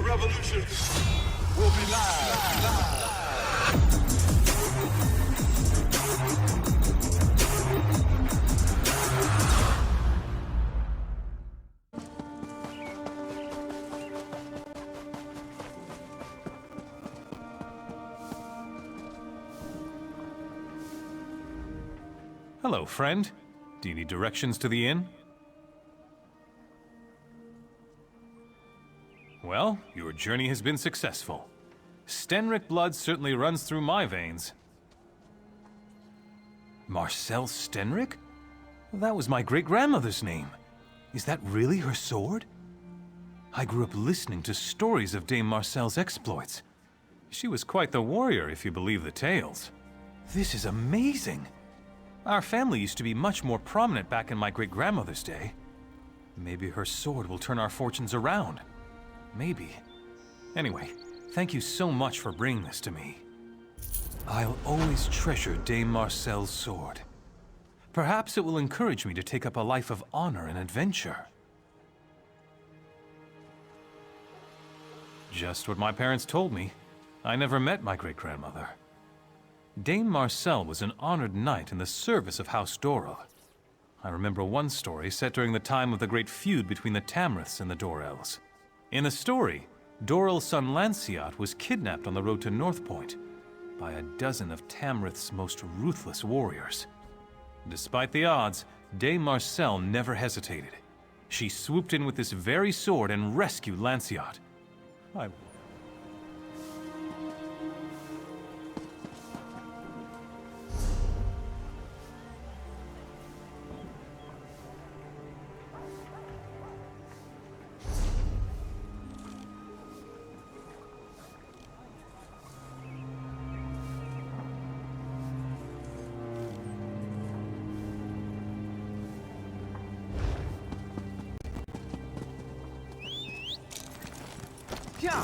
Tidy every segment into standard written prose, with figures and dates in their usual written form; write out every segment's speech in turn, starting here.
revolution will be live. Hello, friend. Do you need directions to the inn? Well, your journey has been successful. Stenrick blood certainly runs through my veins. Marcel Stenrick? That was my great-grandmother's name. Is that really her sword? I grew up listening to stories of Dame Marcel's exploits. She was quite the warrior, if you believe the tales. This is amazing! Our family used to be much more prominent back in my great-grandmother's day. Maybe her sword will turn our fortunes around. Maybe. Anyway, thank you so much for bringing this to me. I'll always treasure Dame Marcel's sword. Perhaps it will encourage me to take up a life of honor and adventure. Just what my parents told me. I never met my great-grandmother. Dame Marcel was an honored knight in the service of House Dorel. I remember one story set during the time of the great feud between the Tamriths and the Dorels. In the story, Dorel's son Lanciot was kidnapped on the road to North Point by a dozen of Tamrith's most ruthless warriors. Despite the odds, Dame Marcel never hesitated. She swooped in with this very sword and rescued Lanciot. Yeah.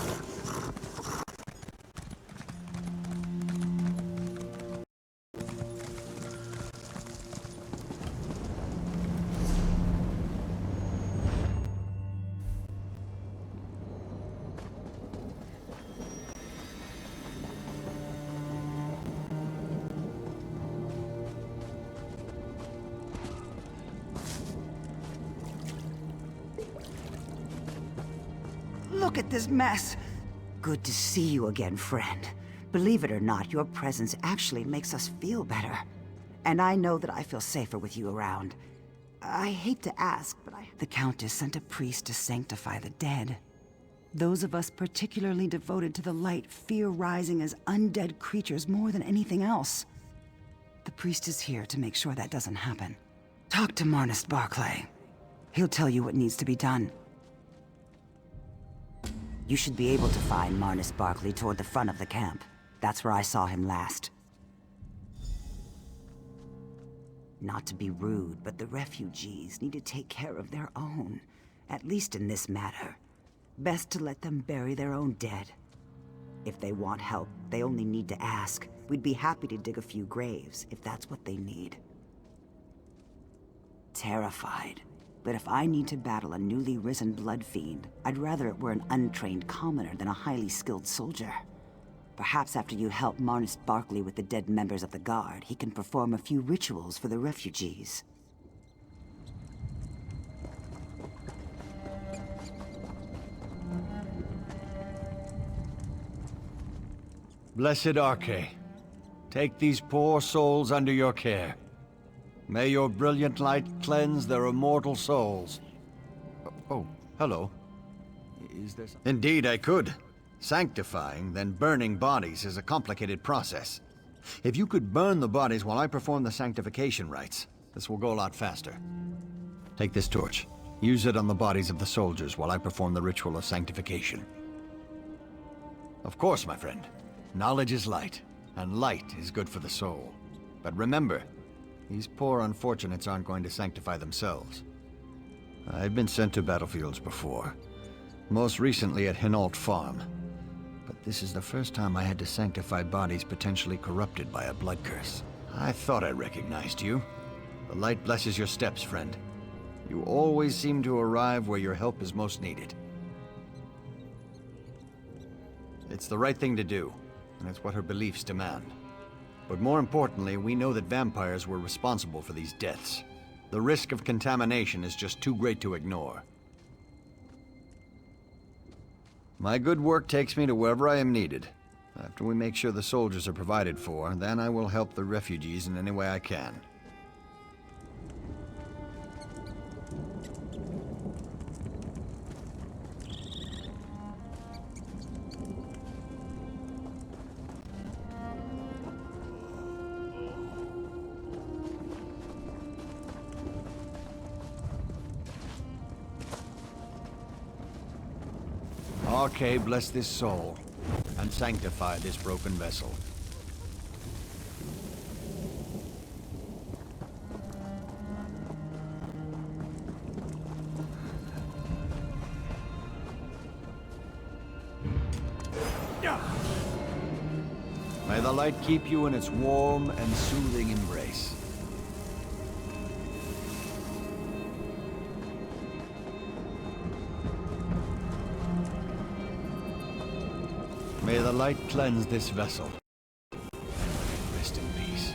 Look at this mess. Good to see you again, friend. Believe it or not, your presence actually makes us feel better. And I know that I feel safer with you around. I hate to ask, but the Countess sent a priest to sanctify the dead. Those of us particularly devoted to the light fear rising as undead creatures more than anything else. The priest is here to make sure that doesn't happen. Talk to Marnus Barclay. He'll tell you what needs to be done. You should be able to find Marnus Barclay toward the front of the camp. That's where I saw him last. Not to be rude, but the refugees need to take care of their own. At least in this matter. Best to let them bury their own dead. If they want help, they only need to ask. We'd be happy to dig a few graves, if that's what they need. Terrified. But if I need to battle a newly risen blood fiend, I'd rather it were an untrained commoner than a highly skilled soldier. Perhaps after you help Marnus Barclay with the dead members of the Guard, he can perform a few rituals for the refugees. Blessed Arche, take these poor souls under your care. May your brilliant light cleanse their immortal souls. Oh, hello. Is there something? Indeed, I could. Sanctifying, then burning bodies is a complicated process. If you could burn the bodies while I perform the sanctification rites, this will go a lot faster. Take this torch. Use it on the bodies of the soldiers while I perform the ritual of sanctification. Of course, my friend. Knowledge is light, and light is good for the soul. But remember, these poor unfortunates aren't going to sanctify themselves. I've been sent to battlefields before. Most recently at Hinault Farm. But this is the first time I had to sanctify bodies potentially corrupted by a blood curse. I thought I recognized you. The light blesses your steps, friend. You always seem to arrive where your help is most needed. It's the right thing to do, and it's what her beliefs demand. But more importantly, we know that vampires were responsible for these deaths. The risk of contamination is just too great to ignore. My good work takes me to wherever I am needed. After we make sure the soldiers are provided for, then I will help the refugees in any way I can. Okay, bless this soul, and sanctify this broken vessel. May the light keep you in its warm and soothing embrace. May the light cleanse this vessel. Rest in peace.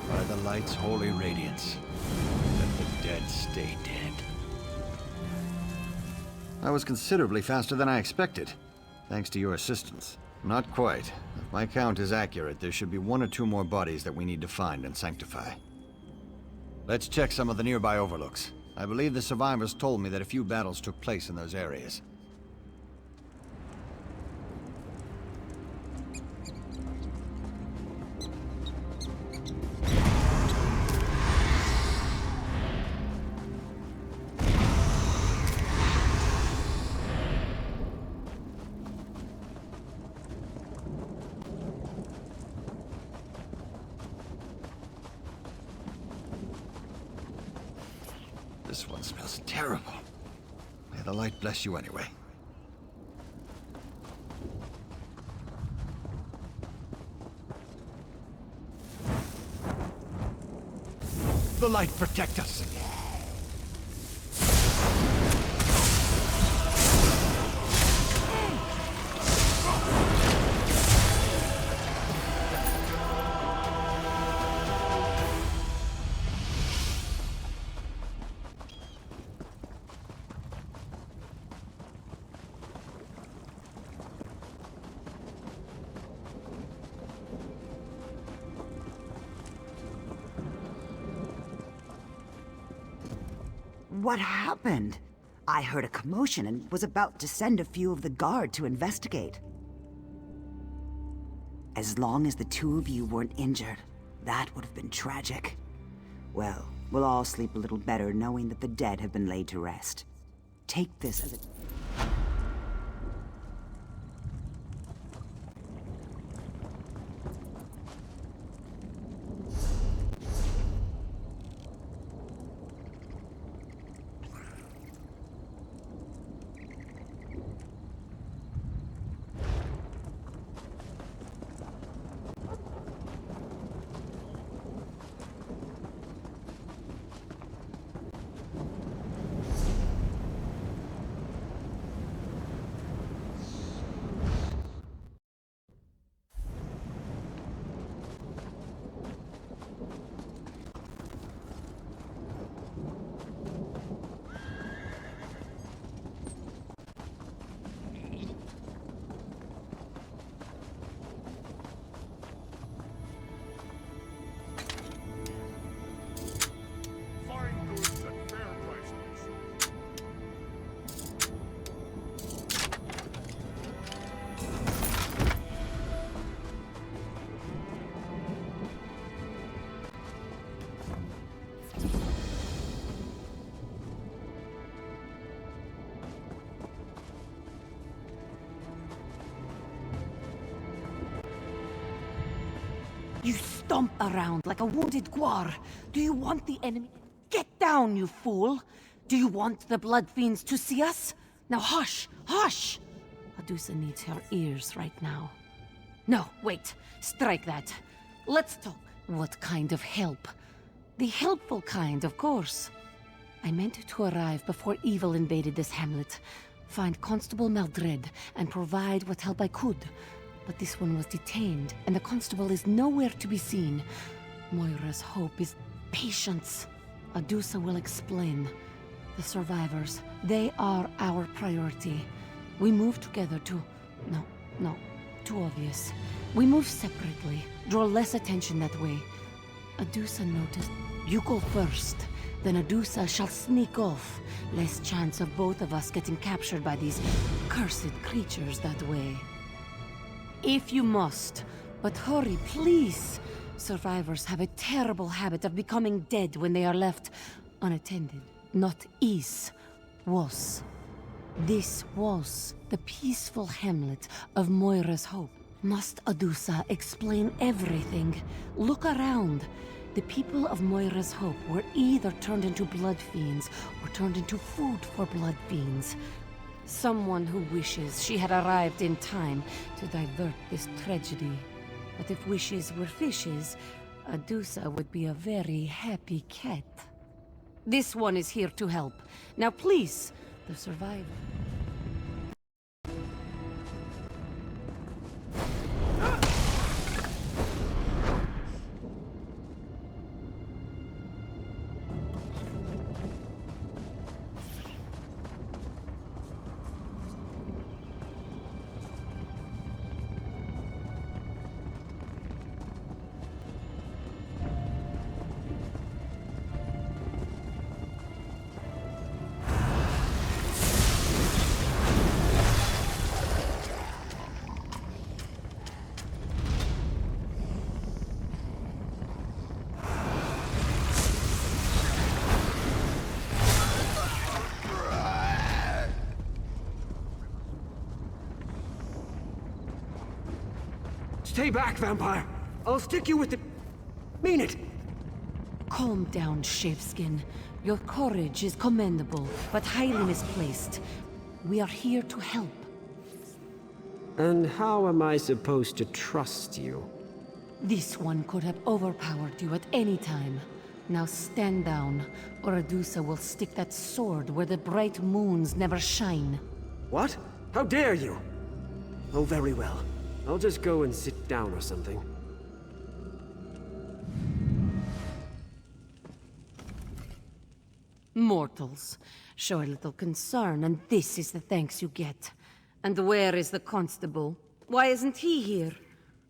By the light's holy radiance, let the dead stay dead. I was considerably faster than I expected, thanks to your assistance. Not quite. If my count is accurate, there should be 1 or 2 more bodies that we need to find and sanctify. Let's check some of the nearby overlooks. I believe the survivors told me that a few battles took place in those areas. This one smells terrible. May the light bless you anyway. The light protect us! What happened? I heard a commotion and was about to send a few of the guard to investigate. As long as the 2 of you weren't injured, that would have been tragic. Well, we'll all sleep a little better knowing that the dead have been laid to rest. Take this as a... You stomp around like a wounded guar. Do you want the enemy? Get down, you fool! Do you want the blood fiends to see us? Now hush, hush! Adusa needs her ears right now. No, wait. Strike that. Let's talk. What kind of help? The helpful kind, of course. I meant to arrive before evil invaded this hamlet, find Constable Maldred and provide what help I could. But this one was detained, and the constable is nowhere to be seen. Moira's hope is patience. Adusa will explain. The survivors, they are our priority. We move together to... No, too obvious. We move separately, draw less attention that way. Adusa noticed. You go first, then Adusa shall sneak off. Less chance of both of us getting captured by these cursed creatures that way. If you must, but hurry, please. Survivors have a terrible habit of becoming dead when they are left unattended. Not is, was. This was the peaceful hamlet of Moira's Hope. Must Adusa explain everything? Look around. The people of Moira's Hope were either turned into blood fiends or turned into food for blood fiends. Someone who wishes she had arrived in time to divert this tragedy. But if wishes were fishes, Adusa would be a very happy cat. This one is here to help. Now please, the survivor. Stay back, vampire! I'll stick you with the... Mean it! Calm down, Shaveskin. Your courage is commendable, but highly misplaced. We are here to help. And how am I supposed to trust you? This one could have overpowered you at any time. Now stand down, or Adusa will stick that sword where the bright moons never shine. What? How dare you? Oh, very well. I'll just go and sit down or something. Mortals, show a little concern, and this is the thanks you get. And where is the constable? Why isn't he here?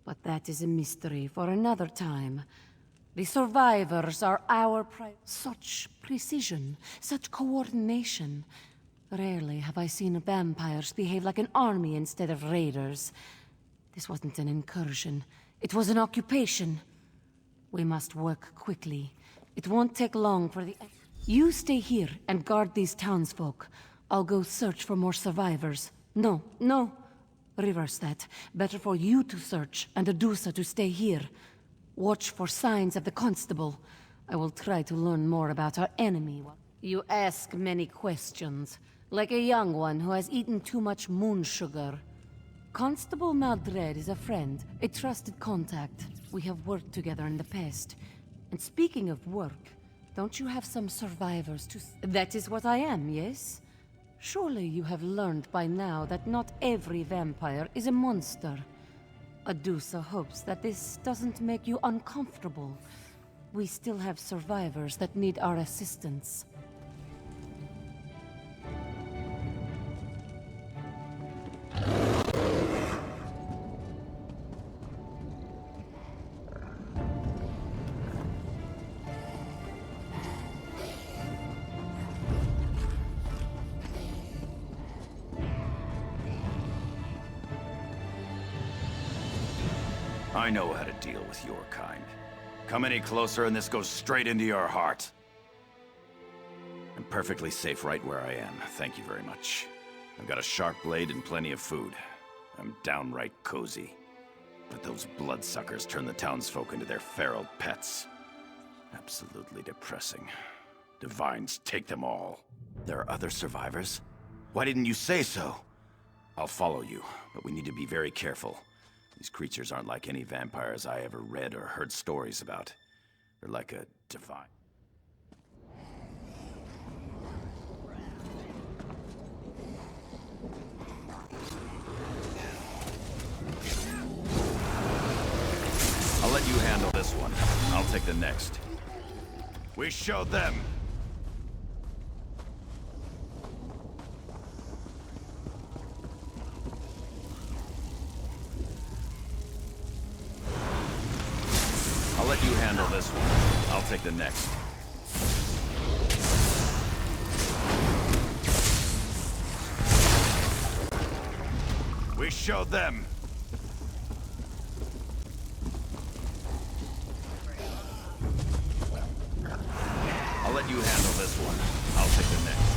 But that is a mystery for another time. The survivors are our such precision, such coordination. Rarely have I seen vampires behave like an army instead of raiders. This wasn't an incursion. It was an occupation. We must work quickly. It won't take long for the... You stay here and guard these townsfolk. I'll go search for more survivors. No. Reverse that. Better for you to search and Adusa to stay here. Watch for signs of the constable. I will try to learn more about our enemy. You ask many questions, like a young one who has eaten too much moon sugar. Constable Maldred is a friend, a trusted contact. We have worked together in the past. And speaking of work, don't you have some survivors to... That is what I am, yes? Surely you have learned by now that not every vampire is a monster. Adusa hopes that this doesn't make you uncomfortable. We still have survivors that need our assistance. I know how to deal with your kind. Come any closer and this goes straight into your heart. I'm perfectly safe right where I am, thank you very much. I've got a sharp blade and plenty of food. I'm downright cozy. But those bloodsuckers turn the townsfolk into their feral pets. Absolutely depressing. Divines take them all. There are other survivors? Why didn't you say so? I'll follow you, but we need to be very careful. These creatures aren't like any vampires I ever read or heard stories about. They're like a divine. take the next. We show them! I'll let you handle this one. I'll take the next. We show them! I'll let you handle this one. I'll take the next.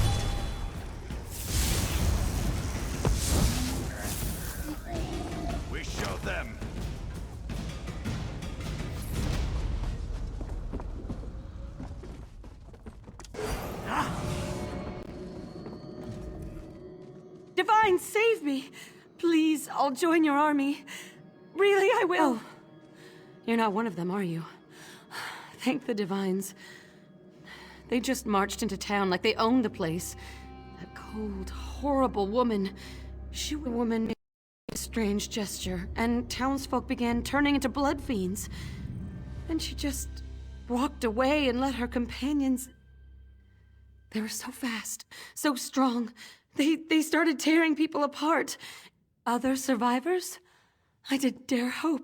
We show them! Divine, save me! Please, I'll join your army. Really, I will. Oh. You're not one of them, are you? Thank the Divines. They just marched into town like they owned the place. That cold, horrible woman. She was a woman made a strange gesture, and townsfolk began turning into blood fiends. And she just walked away and let her companions... They were so fast, so strong. They started tearing people apart. Other survivors? I didn't dare hope.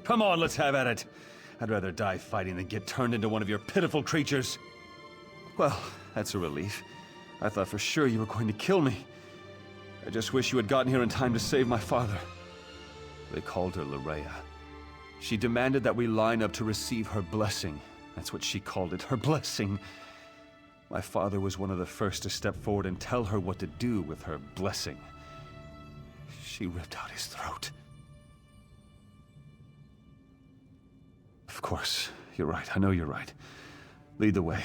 Come on, let's have at it. I'd rather die fighting than get turned into one of your pitiful creatures. Well, that's a relief. I thought for sure you were going to kill me. I just wish you had gotten here in time to save my father. They called her Larea. She demanded that we line up to receive her blessing. That's what she called it, her blessing. My father was one of the first to step forward and tell her what to do with her blessing. She ripped out his throat. Of course, you're right. I know you're right. Lead the way.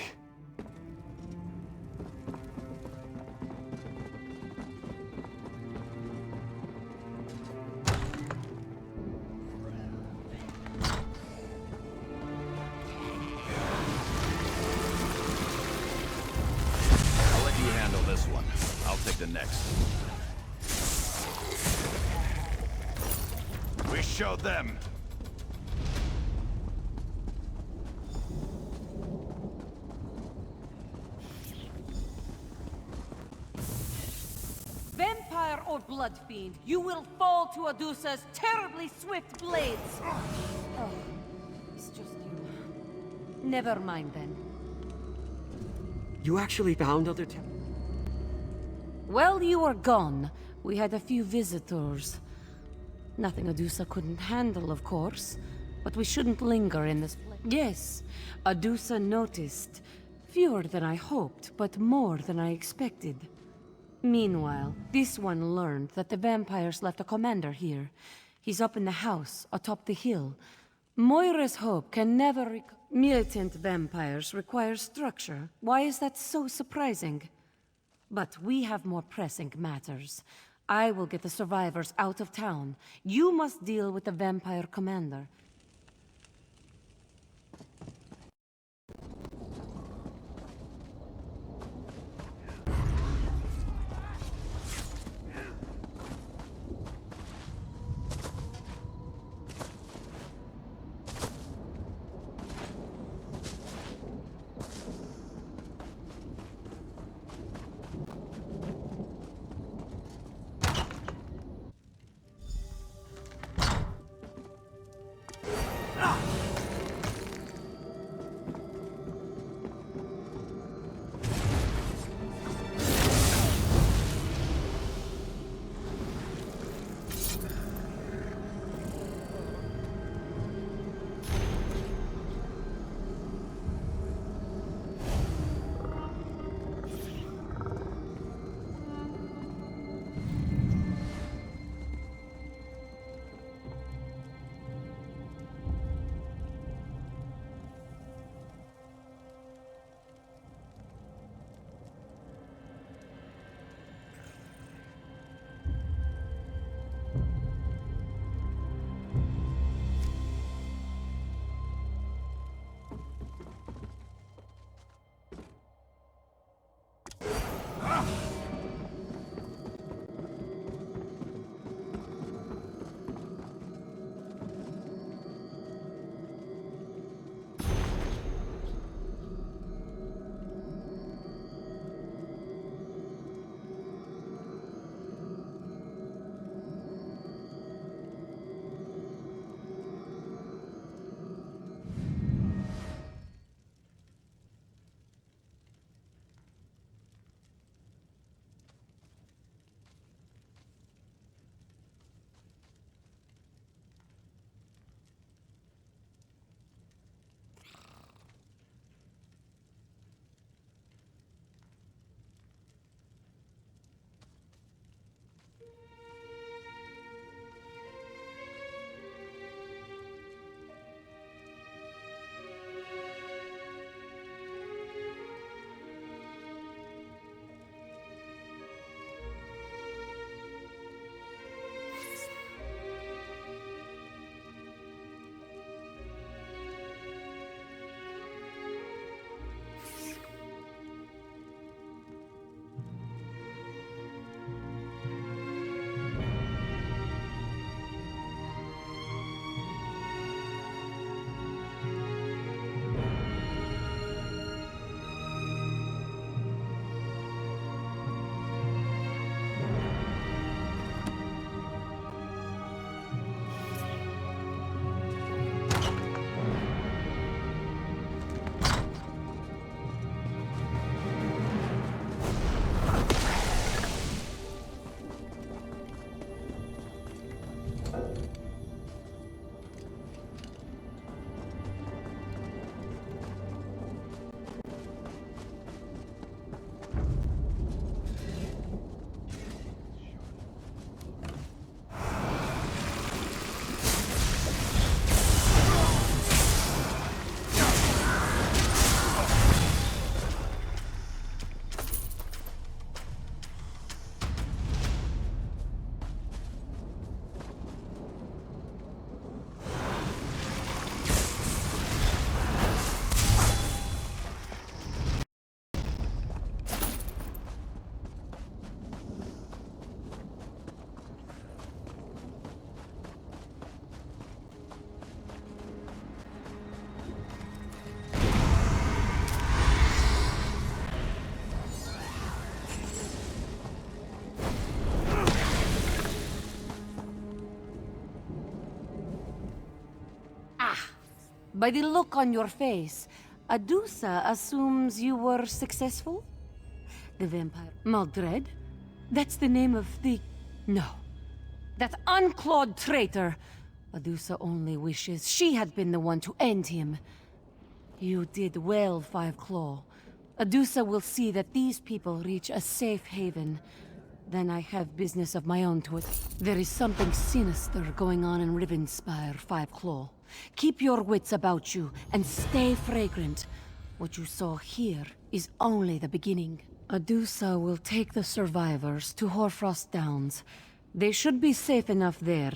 I'll let you handle this one. I'll take the next. We show them! Vampire or blood fiend, you will fall to Adusa's terribly swift blades. Oh, it's just you. Never mind then. You actually found other While you were gone, we had a few visitors. Nothing Adusa couldn't handle, of course, but we shouldn't linger in this place. Yes, Adusa noticed. Fewer than I hoped, but more than I expected. Meanwhile, this one learned that the vampires left a commander here. He's up in the house, atop the hill. Moira's hope can never Militant vampires require structure. Why is that so surprising? But we have more pressing matters. I will get the survivors out of town. You must deal with the vampire commander. By the look on your face, Adusa assumes you were successful? The vampire Maldred? That's the name of the... No. That unclawed traitor! Adusa only wishes she had been the one to end him. You did well, Five Claw. Adusa will see that these people reach a safe haven. Then I have business of my own to it. There is something sinister going on in Rivenspire, Five Claw. Keep your wits about you, and stay fragrant. What you saw here is only the beginning. Adusa will take the survivors to Hoarfrost Downs. They should be safe enough there.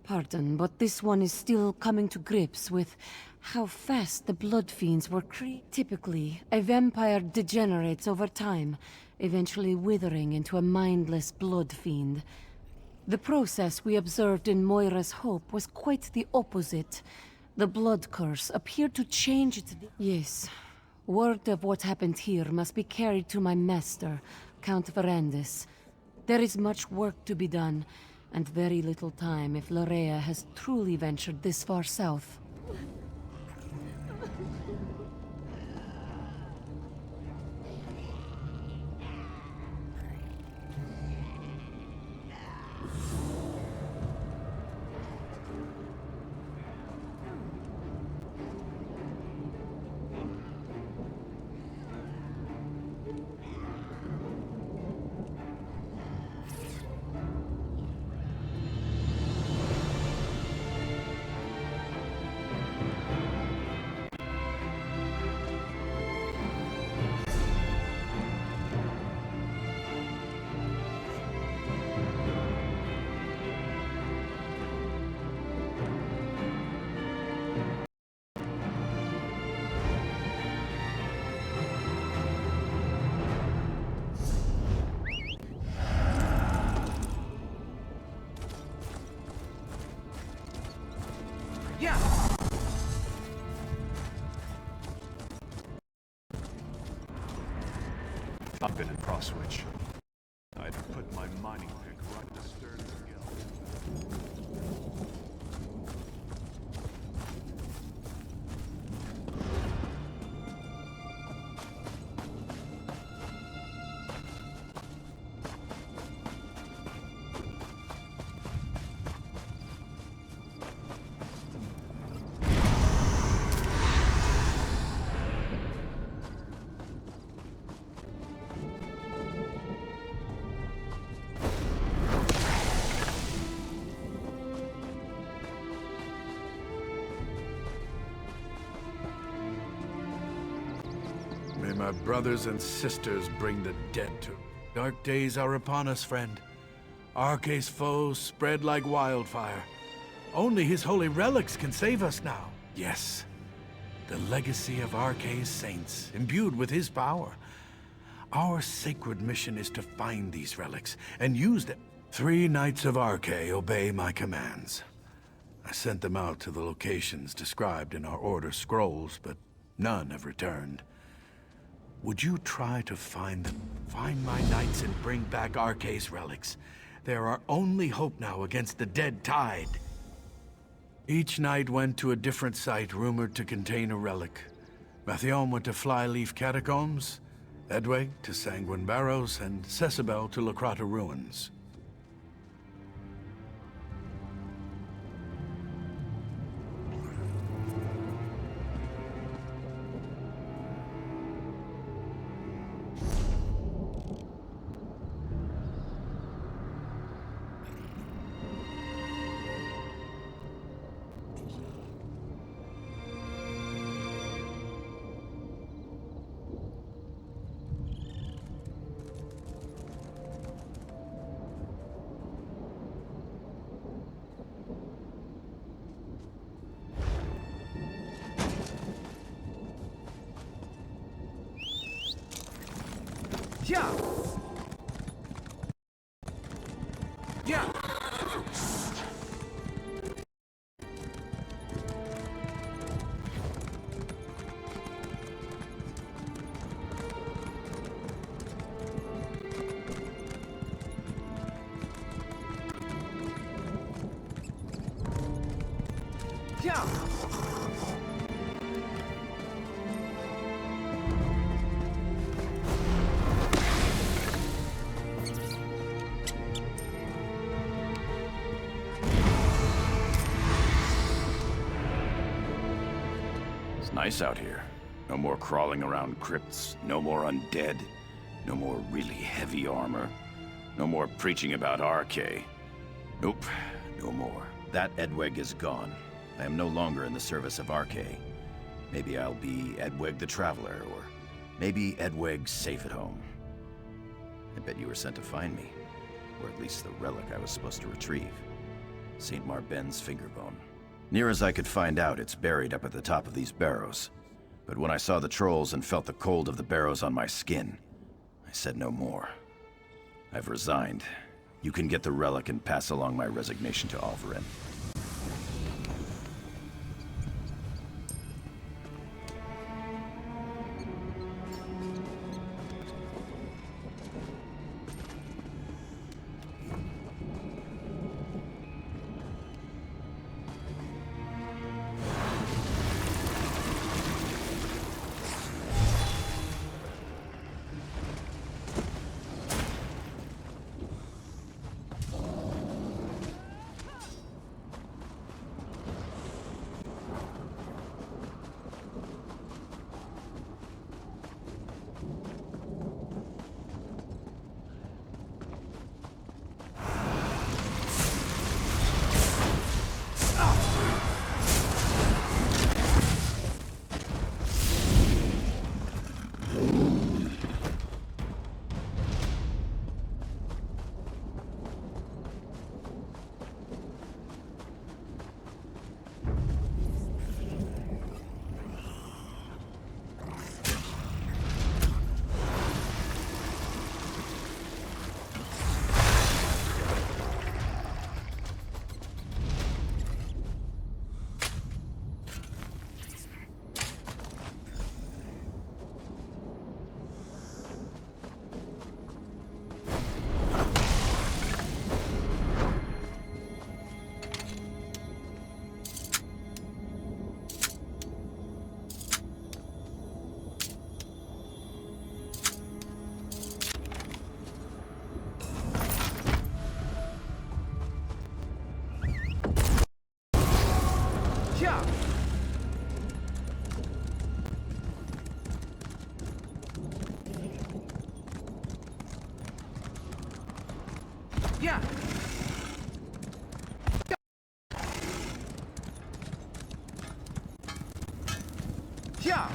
Pardon, but this one is still coming to grips with how fast the blood fiends were created. Typically, a vampire degenerates over time, eventually withering into a mindless blood fiend. The process we observed in Moira's Hope was quite the opposite. The blood curse appeared to change its... Yes. Word of what happened here must be carried to my master, Count Verandis. There is much work to be done, and very little time if Lorea has truly ventured this far south. I've been in Crosswitch. I'd put my mining pick right at the stern of the guild. May my brothers and sisters bring the dead to... Dark days are upon us, friend. Arce's foes spread like wildfire. Only his holy relics can save us now. Yes, the legacy of Arce's saints, imbued with his power. Our sacred mission is to find these relics and use them. 3 Knights of Arce obey my commands. I sent them out to the locations described in our order scrolls, but none have returned. Would you try to find them? Find my knights and bring back Arce's relics. They're our only hope now against the dead tide. Each knight went to a different site rumored to contain a relic. Mathion went to Flyleaf Catacombs, Edweg to Sanguine Barrows, and Cecibel to Lacrata Ruins. Yeah. Yeah. Yeah. nice out here. No more crawling around crypts, no more undead, no more really heavy armor, no more preaching about RK. Nope, no more. That Edweg is gone. I am no longer in the service of RK. Maybe I'll be Edweg the Traveler, or maybe Edweg's safe at home. I bet you were sent to find me, or at least the relic I was supposed to retrieve. St. Marben's fingerbone. Near as I could find out, it's buried up at the top of these barrows. But when I saw the trolls and felt the cold of the barrows on my skin, I said no more. I've resigned. You can get the relic and pass along my resignation to Alvarin. Yeah. Yeah.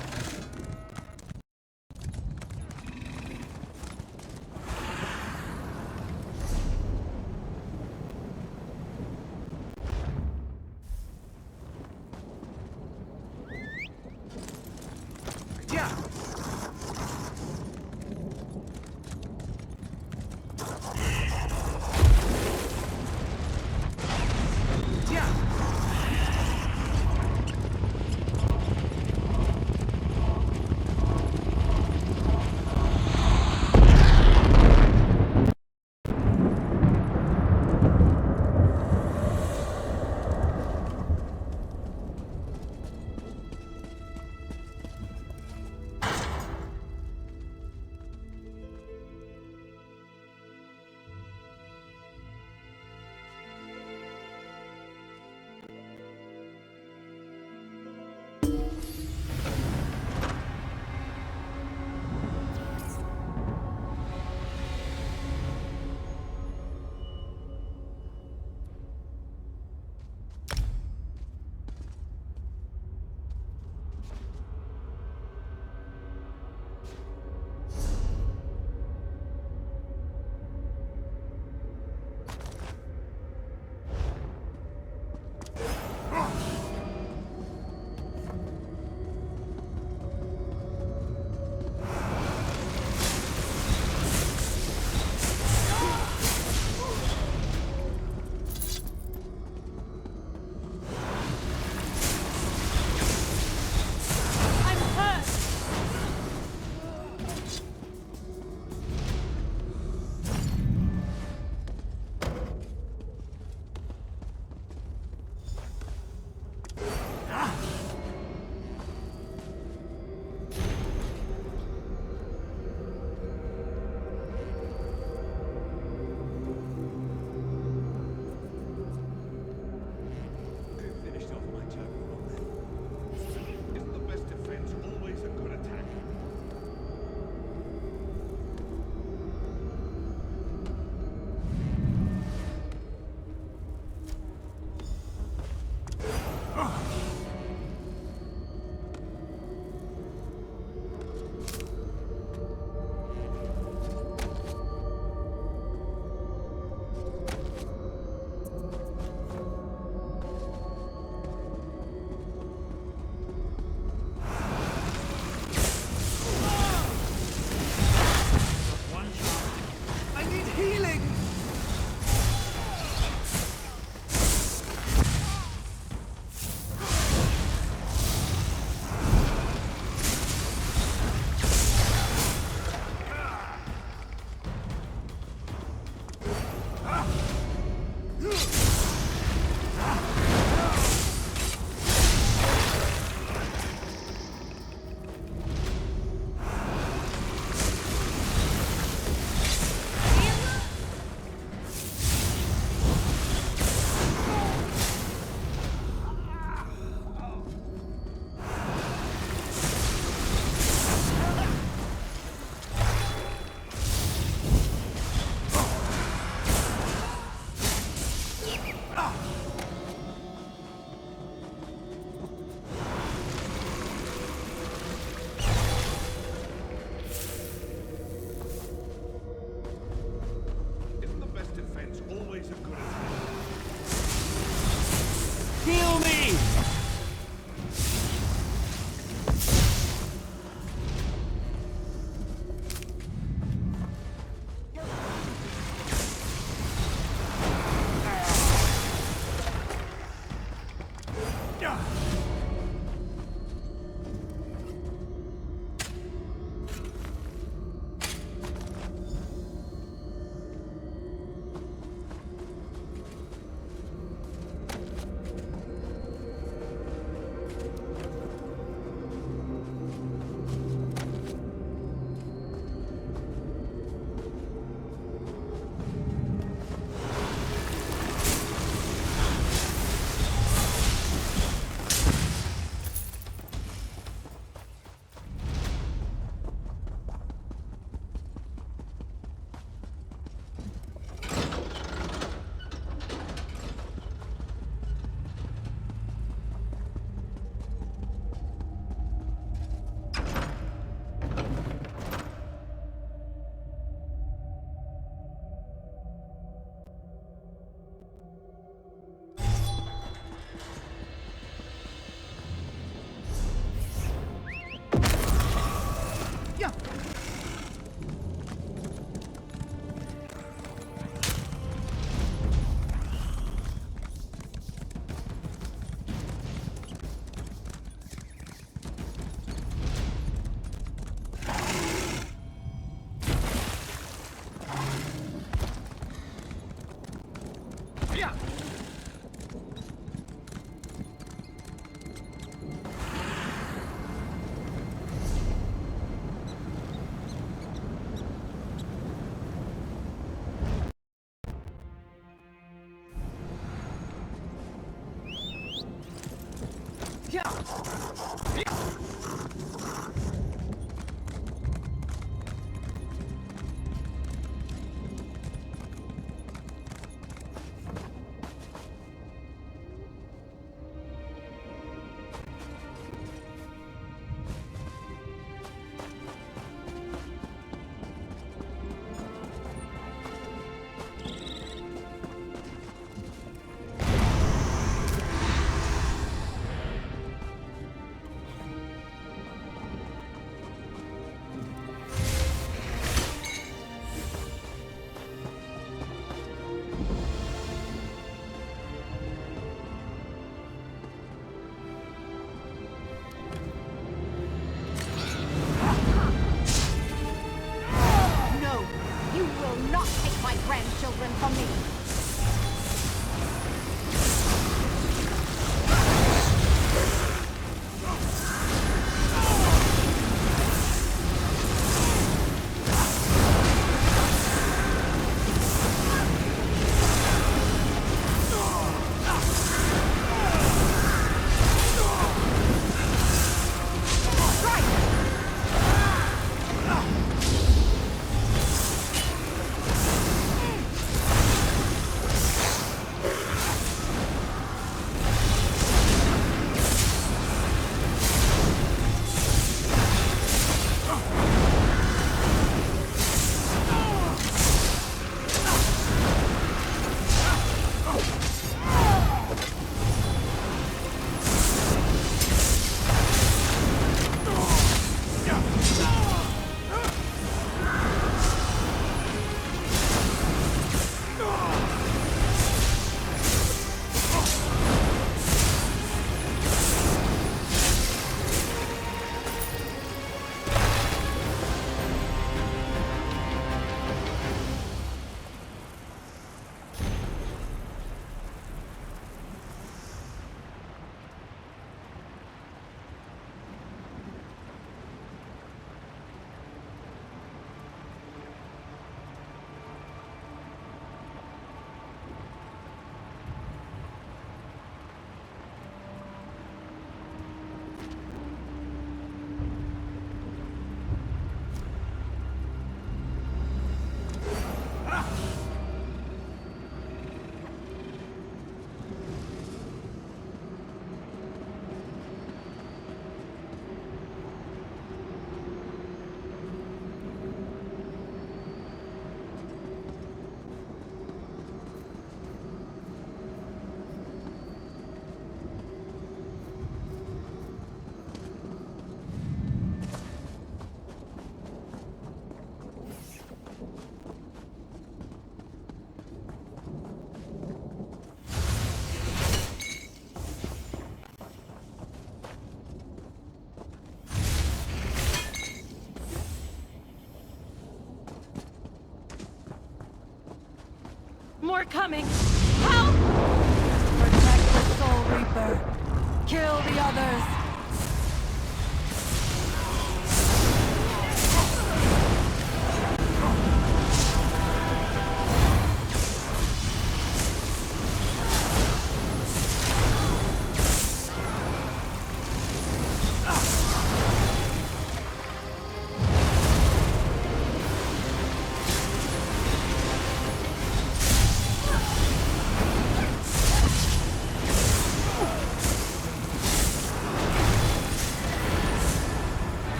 not take my grandchildren from me! More coming! Help! Protect the Soul Reaper! Kill the others!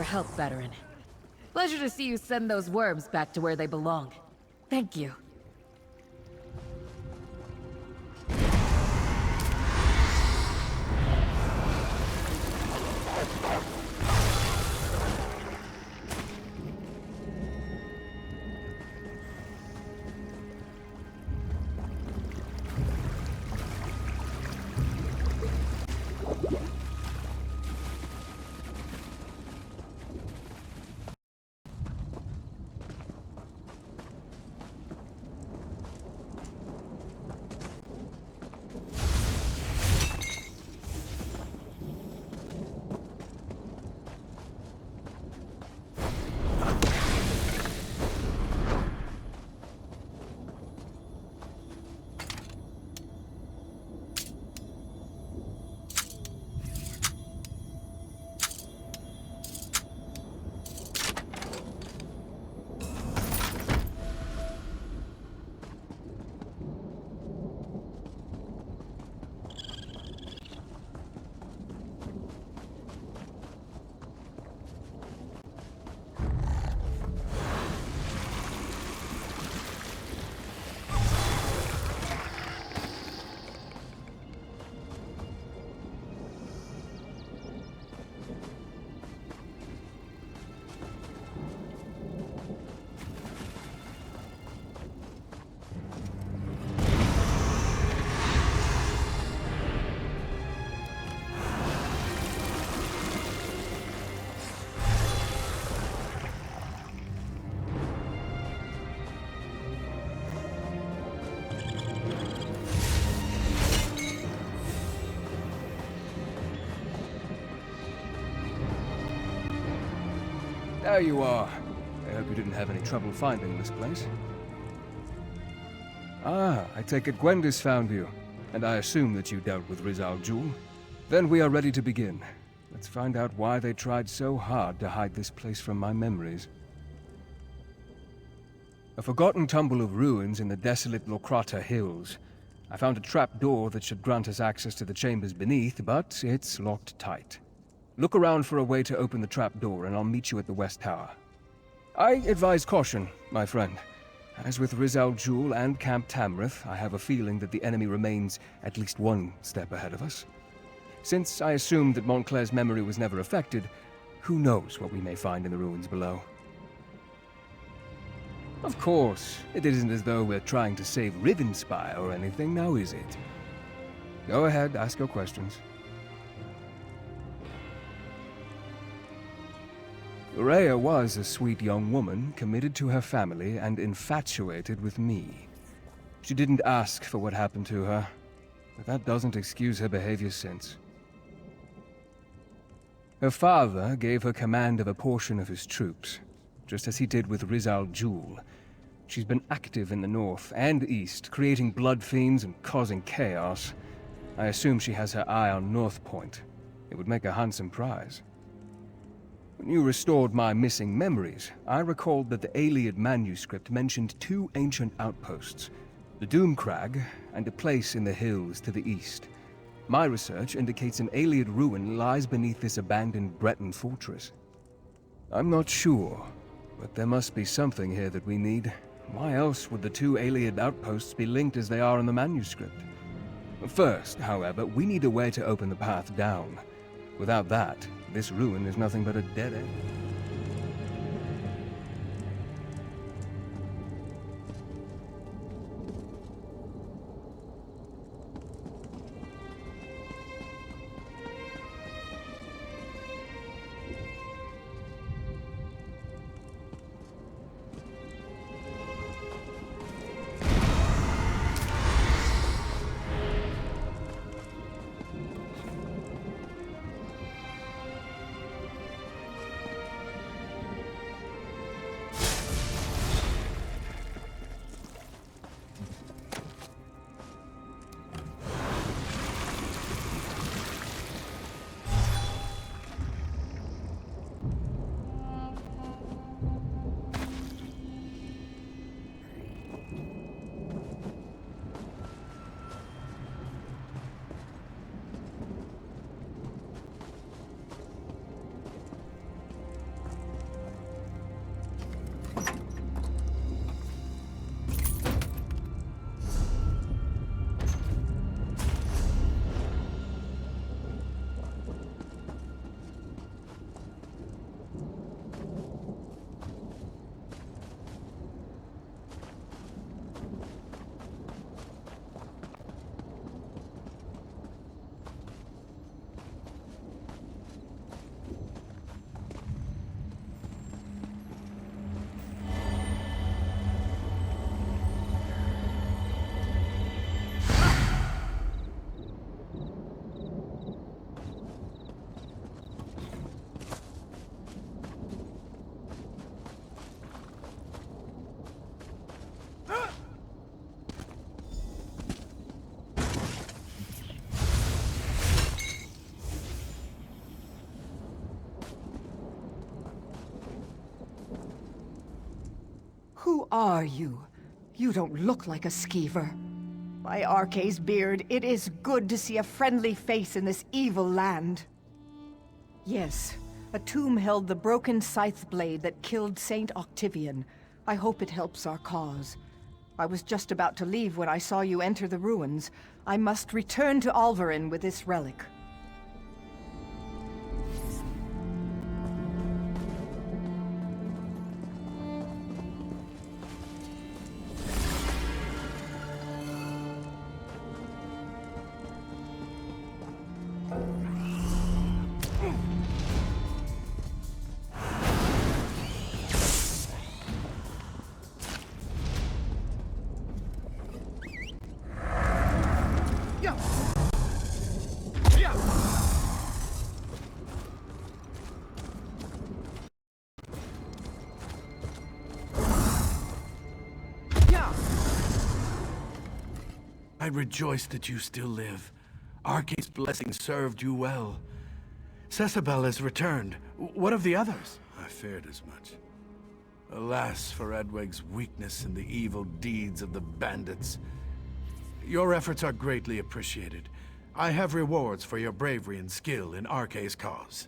Help, veteran. Pleasure to see you send those worms back to where they belong. Thank you. There you are. I hope you didn't have any trouble finding this place. Ah, I take it Gwendis found you, and I assume that you dealt with Riz al-Jul. Then we are ready to begin. Let's find out why they tried so hard to hide this place from my memories. A forgotten tumble of ruins in the desolate Lokrata Hills. I found a trap door that should grant us access to the chambers beneath, but it's locked tight. Look around for a way to open the trap door, and I'll meet you at the West Tower. I advise caution, my friend. As with Riz al-Jul and Camp Tamrith, I have a feeling that the enemy remains at least one step ahead of us. Since I assumed that Montclair's memory was never affected, who knows what we may find in the ruins below. Of course, it isn't as though we're trying to save Rivenspire or anything, now is it? Go ahead, ask your questions. Rhea was a sweet young woman, committed to her family and infatuated with me. She didn't ask for what happened to her, but that doesn't excuse her behavior since. Her father gave her command of a portion of his troops, just as he did with Riz al-Jul. She's been active in the north and east, creating blood fiends and causing chaos. I assume she has her eye on North Point. It would make a handsome prize. When you restored my missing memories, I recalled that the Aeliad manuscript mentioned two ancient outposts, the Doomcrag and a place in the hills to the east. My research indicates an Aeliad ruin lies beneath this abandoned Breton fortress. I'm not sure, but there must be something here that we need. Why else would the two Aeliad outposts be linked as they are in the manuscript? First, however, we need a way to open the path down. Without that, this ruin is nothing but a dead end. Who are you? You don't look like a skeever. By Arkay's beard, it is good to see a friendly face in this evil land. Yes, a tomb held the broken scythe blade that killed Saint Octavian. I hope it helps our cause. I was just about to leave when I saw you enter the ruins. I must return to Alvarin with this relic. Yeah. I rejoice that you still live. Arke's blessing served you well. Cecibel has returned. What of the others? I feared as much. Alas for Edwig's weakness and the evil deeds of the bandits. Your efforts are greatly appreciated. I have rewards for your bravery and skill in Arke's cause.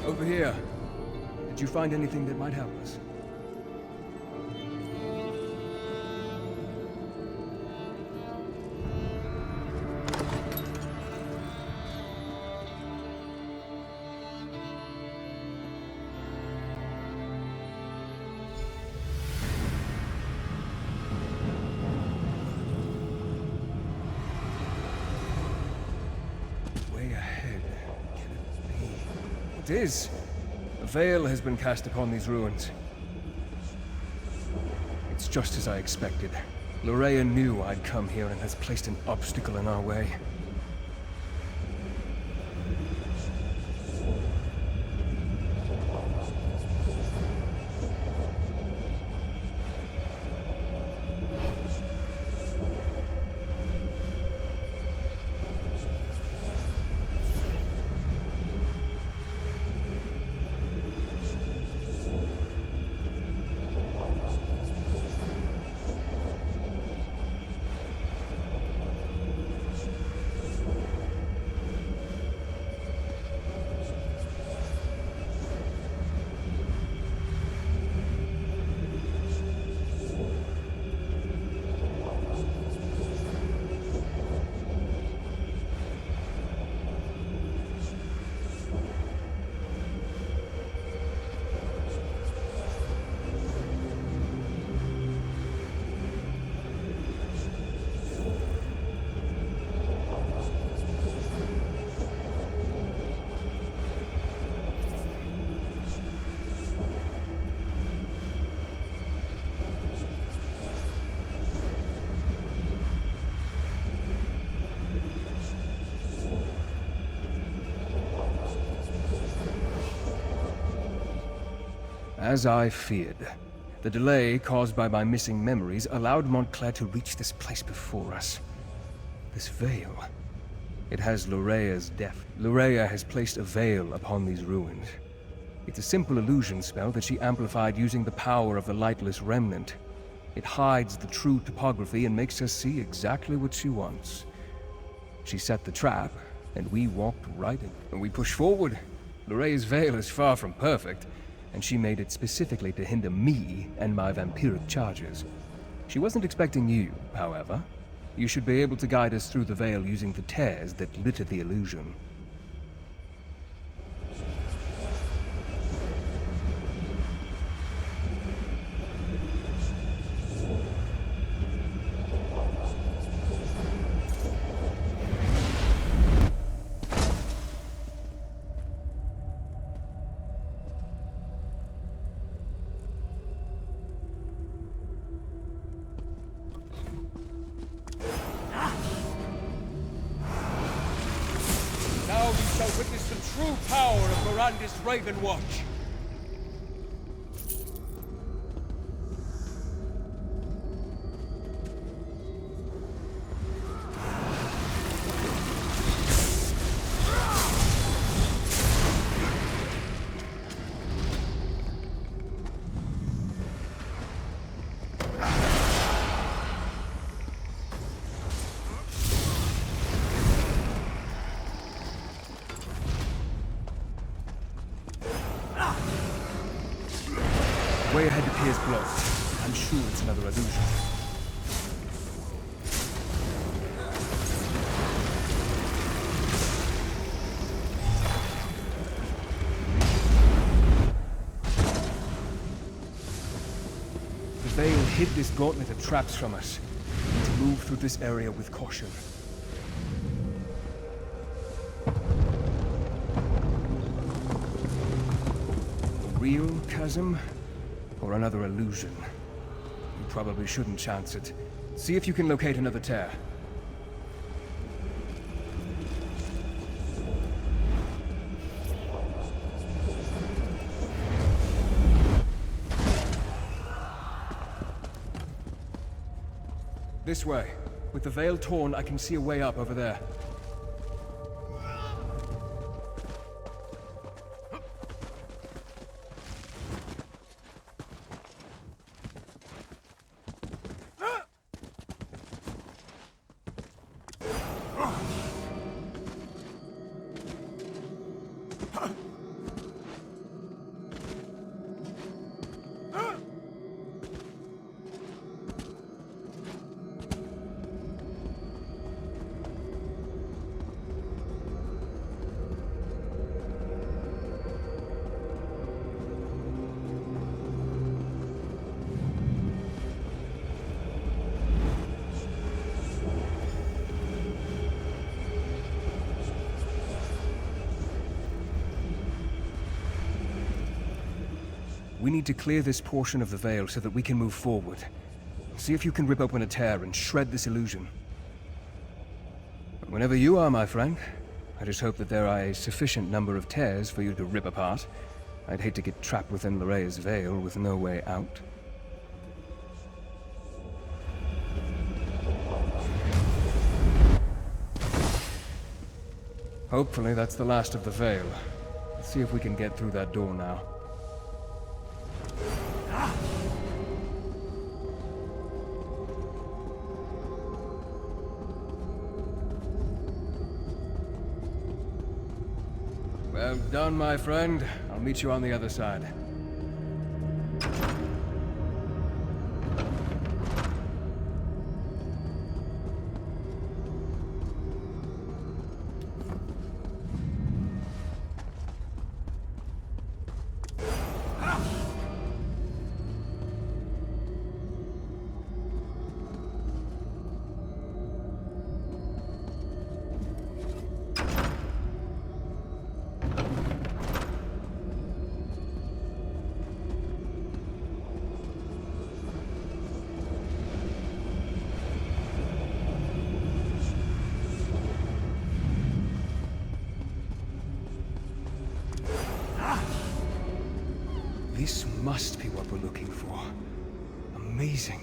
Over here. Did you find anything that might help us? Way ahead. Can it be? It is. A veil has been cast upon these ruins. It's just as I expected. Lorea knew I'd come here and has placed an obstacle in our way. As I feared, the delay caused by my missing memories allowed Montclair to reach this place before us. This veil. It has Lorea's death. Lorea has placed a veil upon these ruins. It's a simple illusion spell that she amplified using the power of the Lightless Remnant. It hides the true topography and makes us see exactly what she wants. She set the trap, and we walked right in. And we pushed forward. Lorraine's veil is far from perfect, and she made it specifically to hinder me and my vampiric charges. She wasn't expecting you, however. You should be able to guide us through the veil using the tears that litter the illusion. Witness the true power of Mirandis Raven Watch. Way ahead appears blocked. I'm sure it's another illusion. The veil hid this gauntlet of traps from us. We need to move through this area with caution. A real chasm? Or another illusion. You probably shouldn't chance it. See if you can locate another tear. This way. With the veil torn, I can see a way up over there. We need to clear this portion of the veil so that we can move forward. See if you can rip open a tear and shred this illusion. Whenever you are, my friend. I just hope that there are a sufficient number of tears for you to rip apart. I'd hate to get trapped within Lorraine's veil with no way out. Hopefully that's the last of the veil. Let's see if we can get through that door now. Well done, my friend. I'll meet you on the other side. This must be what we're looking for. Amazing.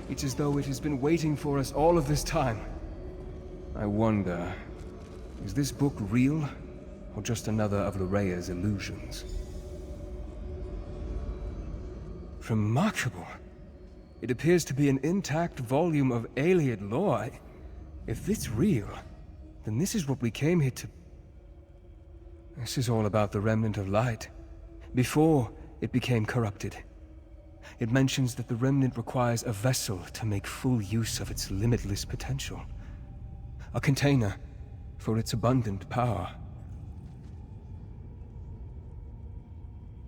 It's as though it has been waiting for us all of this time. I wonder, is this book real, or just another of Lorraine's illusions? Remarkable. It appears to be an intact volume of Ayleid lore. If it's real, then this is what we came here to... This is all about the Remnant of Light, before it became corrupted. It mentions that the Remnant requires a vessel to make full use of its limitless potential. A container for its abundant power.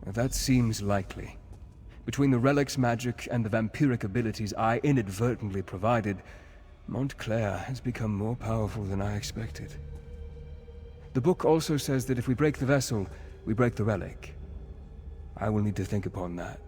That seems likely. Between the relic's magic and the vampiric abilities I inadvertently provided, Montclair has become more powerful than I expected. The book also says that if we break the vessel, we break the relic. I will need to think upon that.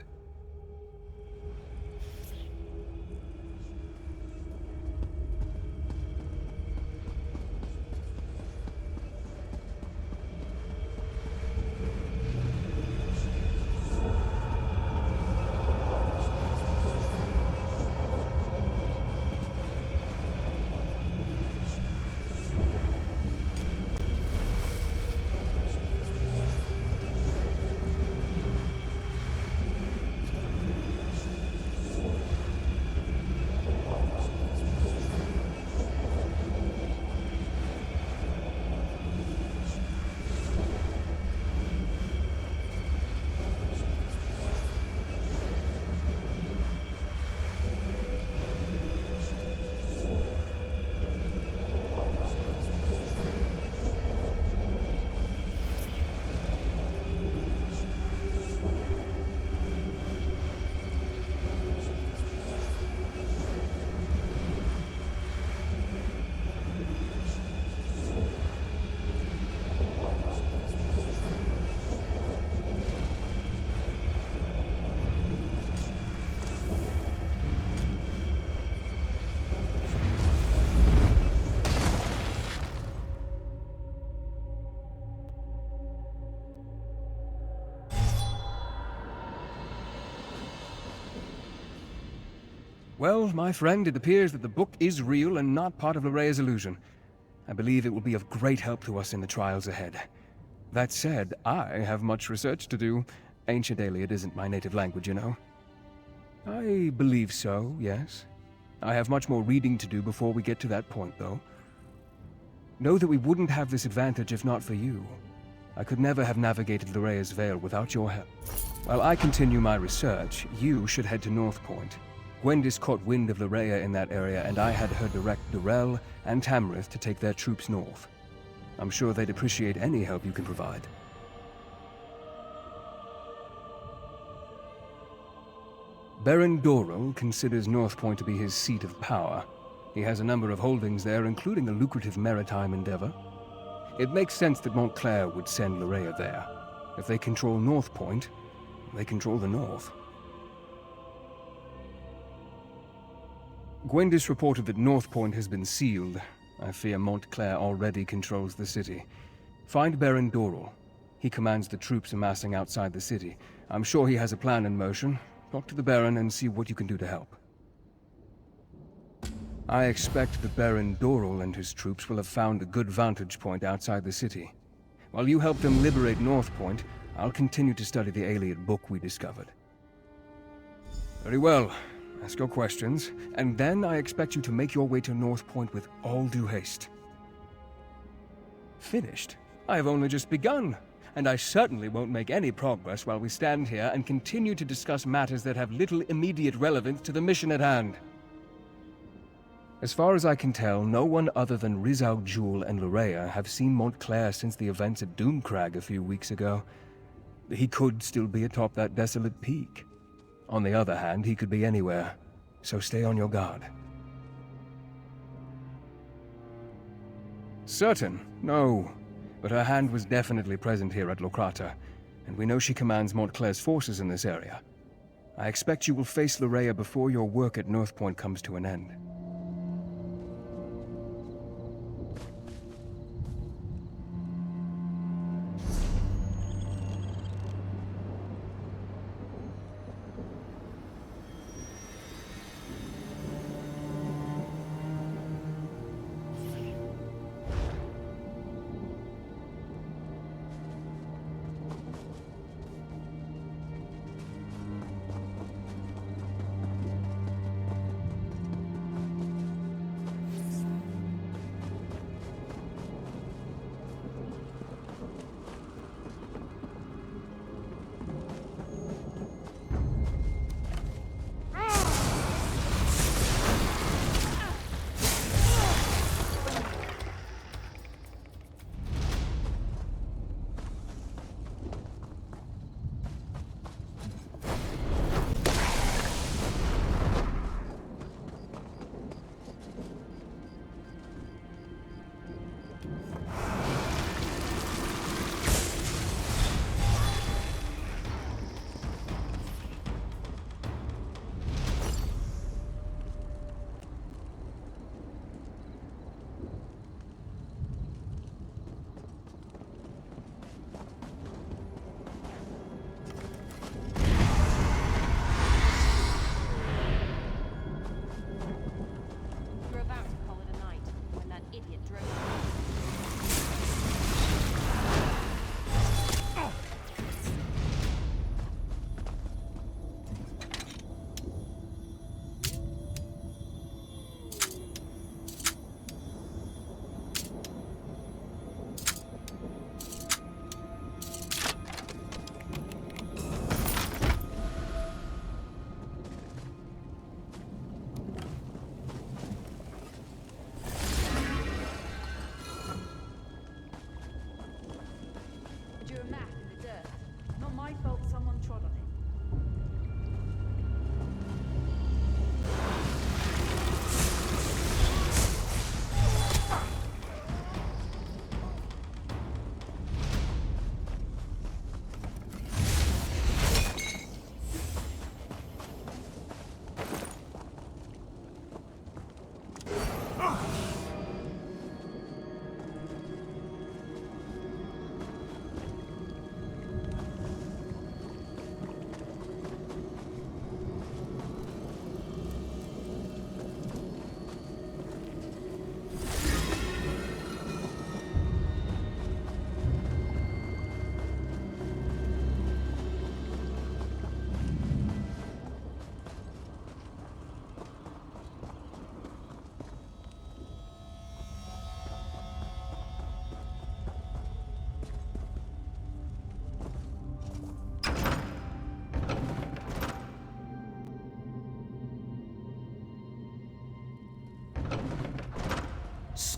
Well, my friend, it appears that the book is real and not part of Lorea's illusion. I believe it will be of great help to us in the trials ahead. That said, I have much research to do. Ancient Iliad isn't my native language, you know. I believe so, yes. I have much more reading to do before we get to that point, though. Know that we wouldn't have this advantage if not for you. I could never have navigated Lorea's Veil without your help. While I continue my research, you should head to North Point. Gwendis caught wind of Lorea in that area, and I had her direct Durrell and Tamrith to take their troops north. I'm sure they'd appreciate any help you can provide. Baron Dorrell considers North Point to be his seat of power. He has a number of holdings there, including a lucrative maritime endeavor. It makes sense that Montclair would send Lorea there. If they control North Point, they control the North. Gwendis reported that North Point has been sealed. I fear Montclair already controls the city. Find Baron Dorrell. He commands the troops amassing outside the city. I'm sure he has a plan in motion. Talk to the Baron and see what you can do to help. I expect that Baron Dorrell and his troops will have found a good vantage point outside the city. While you help them liberate North Point, I'll continue to study the Iliad book we discovered. Very well. Ask your questions, and then I expect you to make your way to North Point with all due haste. Finished? I have only just begun, and I certainly won't make any progress while we stand here and continue to discuss matters that have little immediate relevance to the mission at hand. As far as I can tell, no one other than Riz Al Ghul and Lorea have seen Montclair since the events at Doomcrag a few weeks ago. He could still be atop that desolate peak. On the other hand, he could be anywhere, so stay on your guard. Certain? No. But her hand was definitely present here at Locrata, and we know she commands Montclair's forces in this area. I expect you will face Lorea before your work at North Point comes to an end.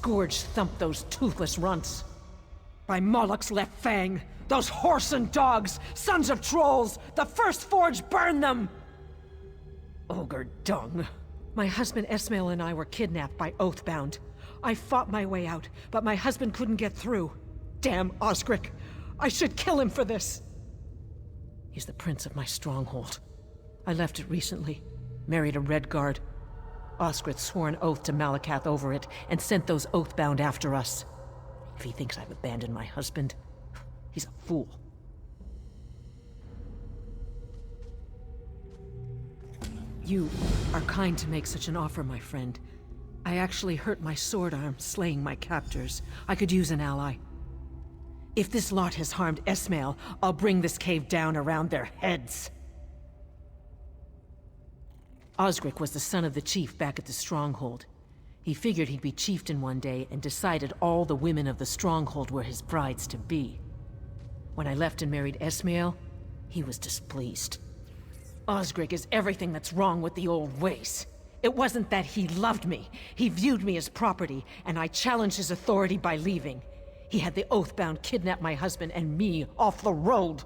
scourge thump those toothless runts. By Moloch's left fang, those whoreson dogs, sons of trolls, the first forge burn them! Ogre dung. My husband Esmail and I were kidnapped by Oathbound. I fought my way out, but my husband couldn't get through. Damn Osric. I should kill him for this. He's the prince of my stronghold. I left it recently, married a Red Guard. Osric swore an oath to Malakath over it, and sent those Oathbound after us. If he thinks I've abandoned my husband, he's a fool. You are kind to make such an offer, my friend. I actually hurt my sword arm slaying my captors. I could use an ally. If this lot has harmed Esmail, I'll bring this cave down around their heads. Osric was the son of the chief back at the Stronghold. He figured he'd be chieftain one day and decided all the women of the Stronghold were his brides-to-be. When I left and married Esmail, he was displeased. Osric is everything that's wrong with the old ways. It wasn't that he loved me. He viewed me as property, and I challenged his authority by leaving. He had the Oathbound kidnap my husband and me off the road.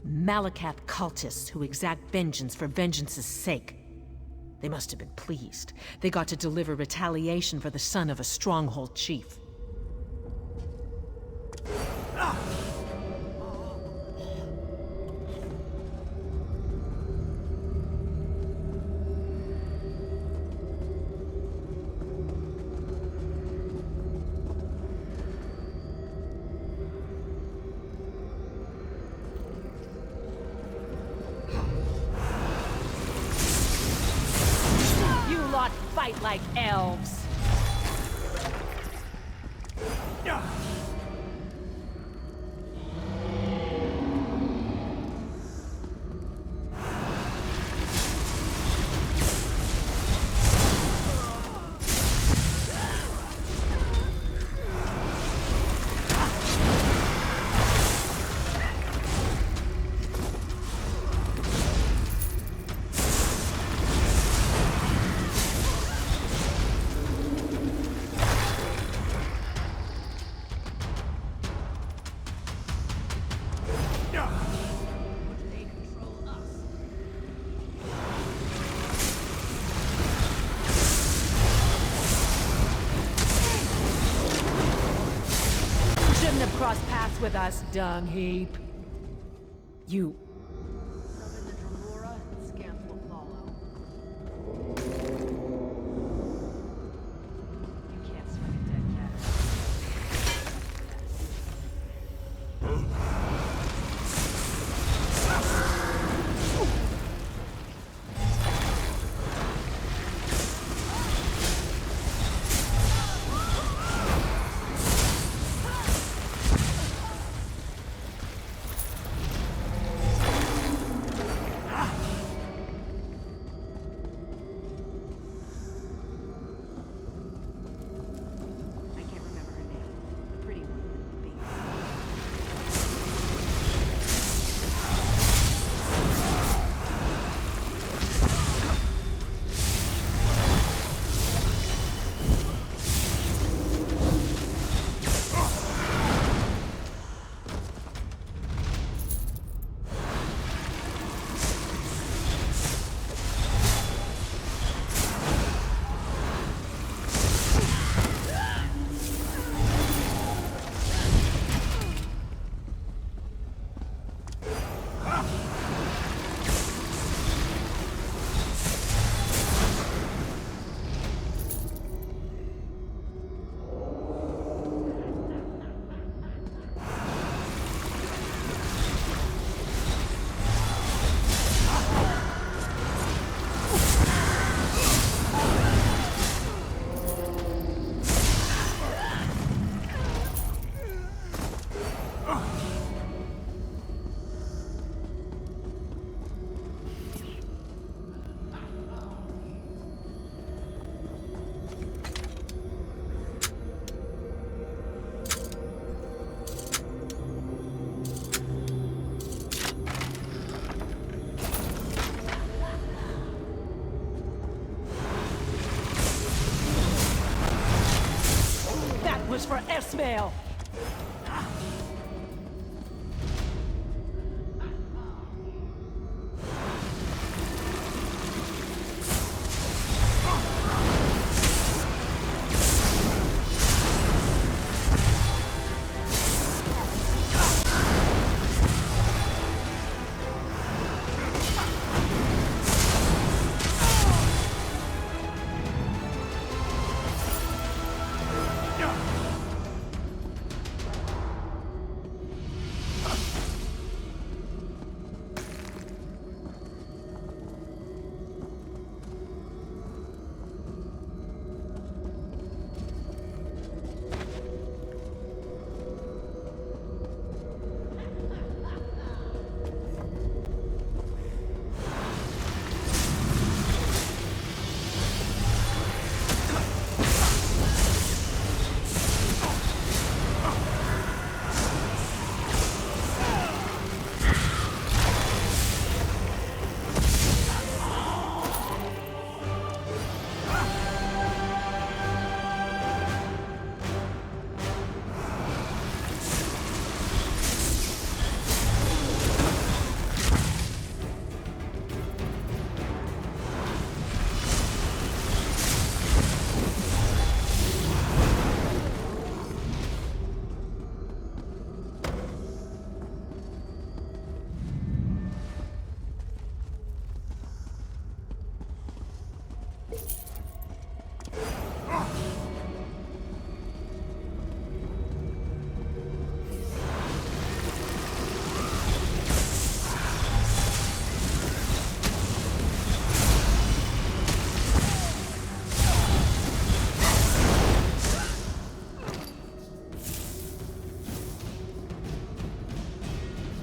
Malakath cultists who exact vengeance for vengeance's sake. They must have been pleased. They got to deliver retaliation for the son of a Stronghold chief. Fight like elves. Cross paths with us, dung heap. You... for Esmail!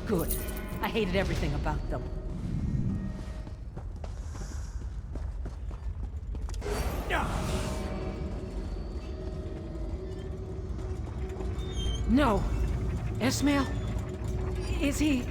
Good. I hated everything about them. No. Esmail? Is he...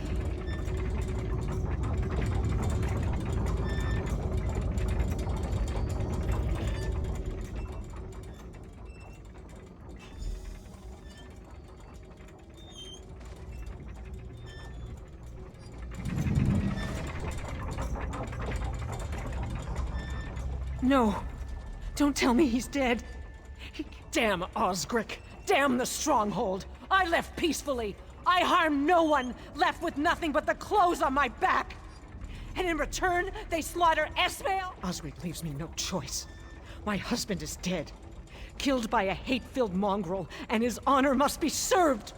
No. Don't tell me he's dead. Damn Osric. Damn the stronghold. I left peacefully. I harmed no one, left with nothing but the clothes on my back. And in return, they slaughter Esmail? Osric leaves me no choice. My husband is dead. Killed by a hate-filled mongrel, and his honor must be served.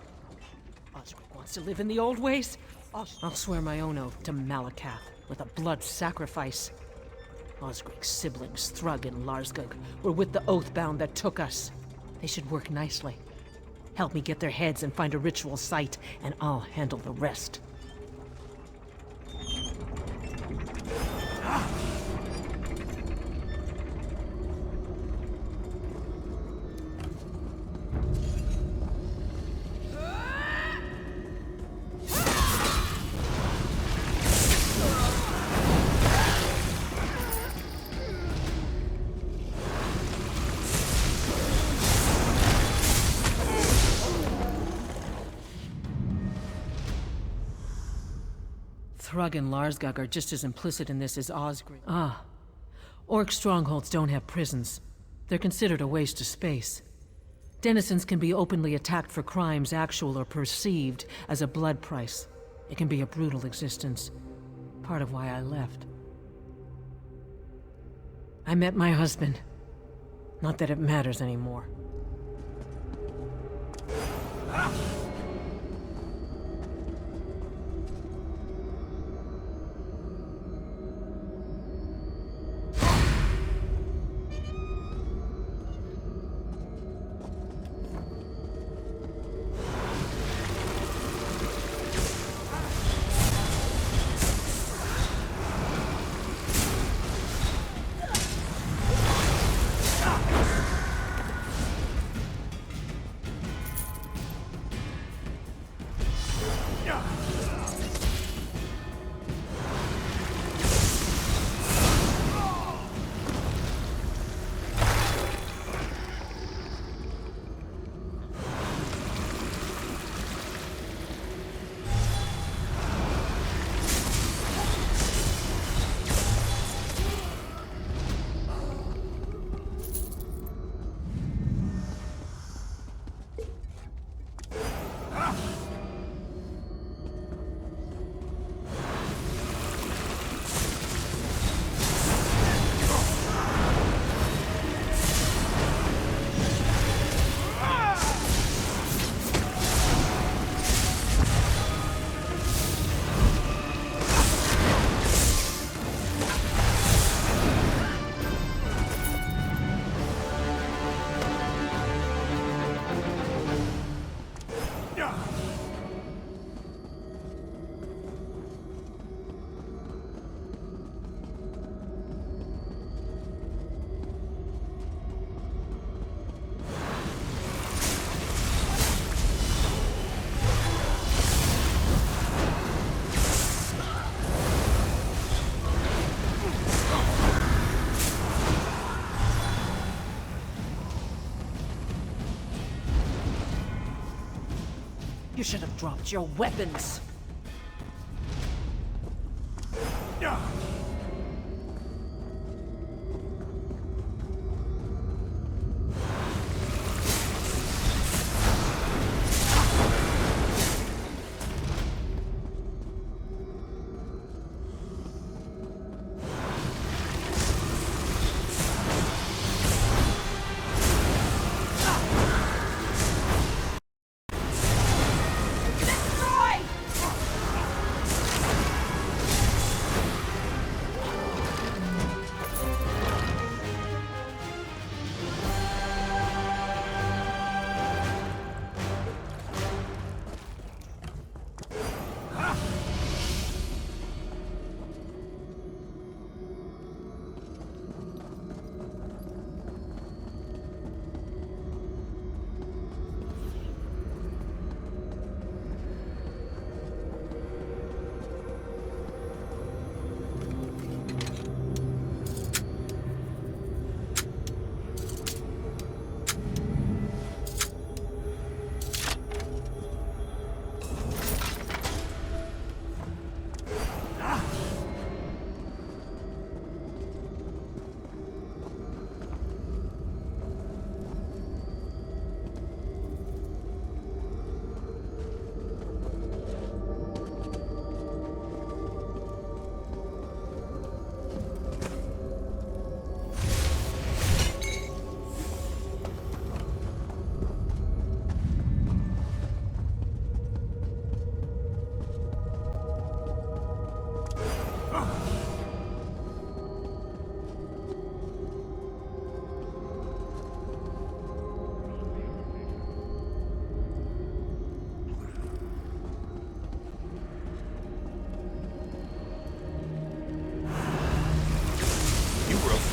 Osric wants to live in the old ways. I'll swear my own oath to Malakath with a blood sacrifice. Osric's siblings, Thrug and Larsgug, were with the Oathbound that took us. They should work nicely. Help me get their heads and find a ritual site, and I'll handle the rest. Thrug and Larsgug are just as implicit in this as Osgrim. Ah. Orc strongholds don't have prisons. They're considered a waste of space. Denizens can be openly attacked for crimes actual or perceived as a blood price. It can be a brutal existence. Part of why I left. I met my husband. Not that it matters anymore. dropped your weapons.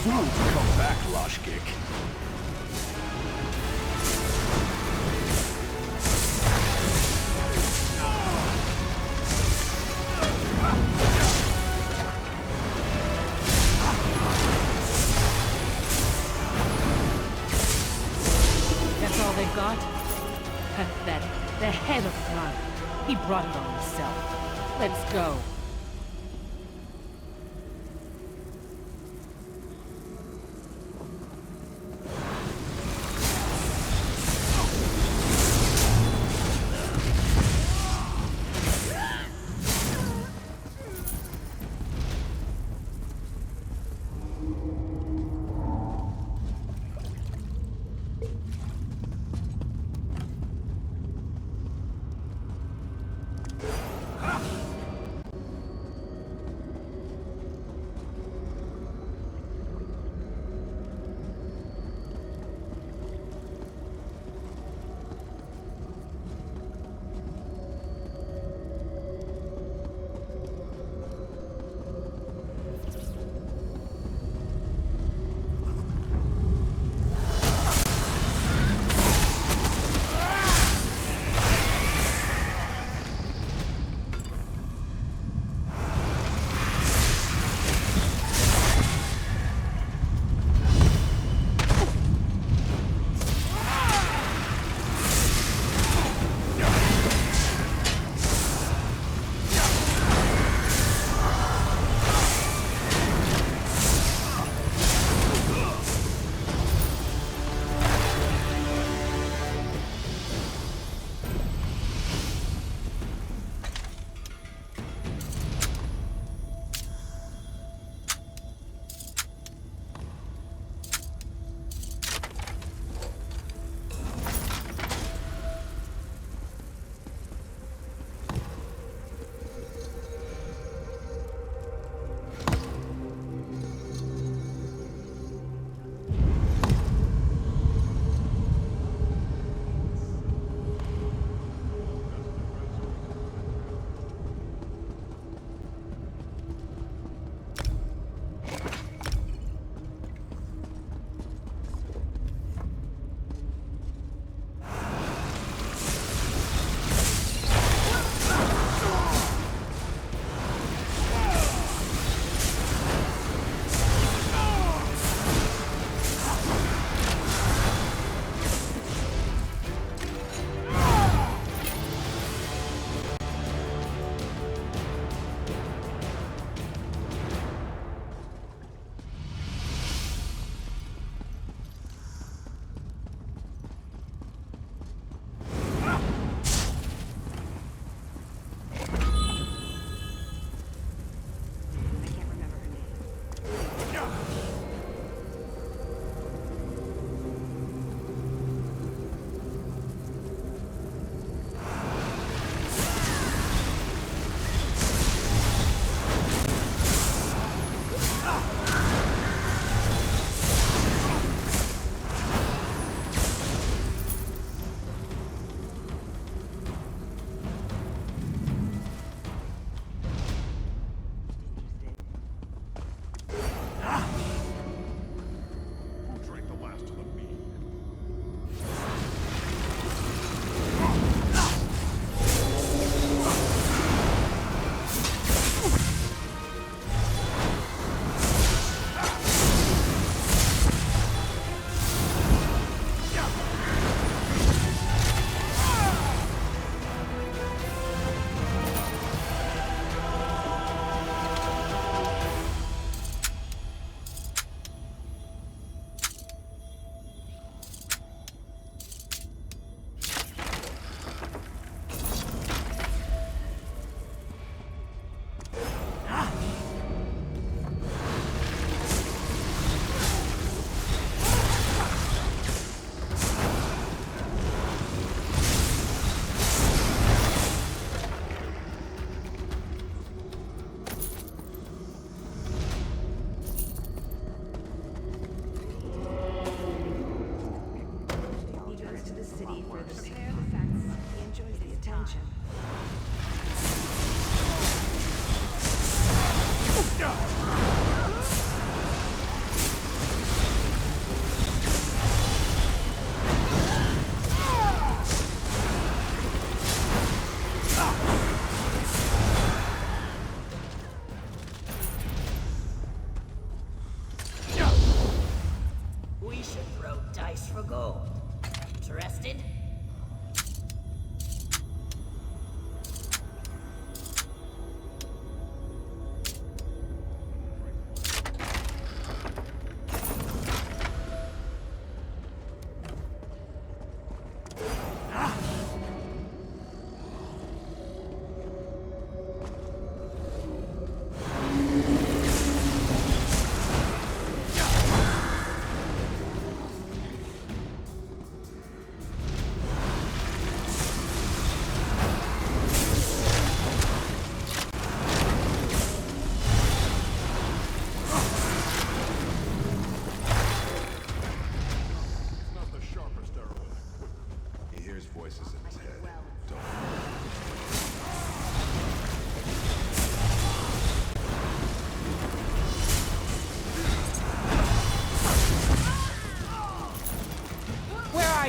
Fool to come back, Loshkick. That's all they've got? Pathetic. The head of Thrawn. He brought it on himself. Let's go.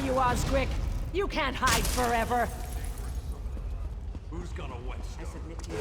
you, Osgrick! You can't hide forever! Who's gonna wet? I submit to you.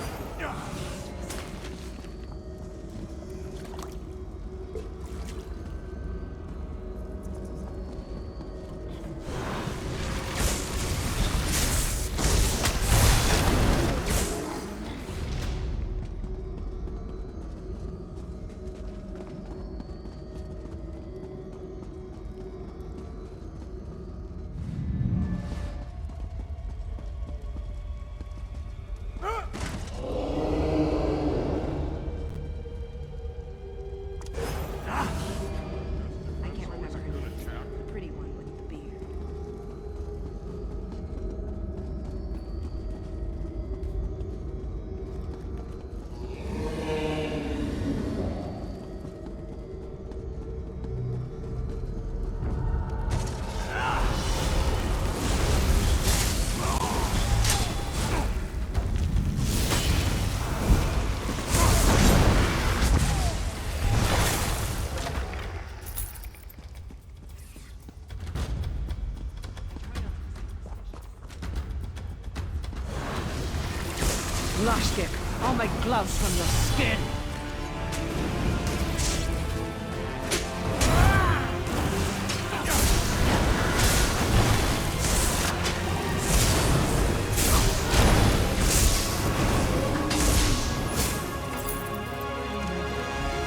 Loshkick, I'll make gloves from your skin!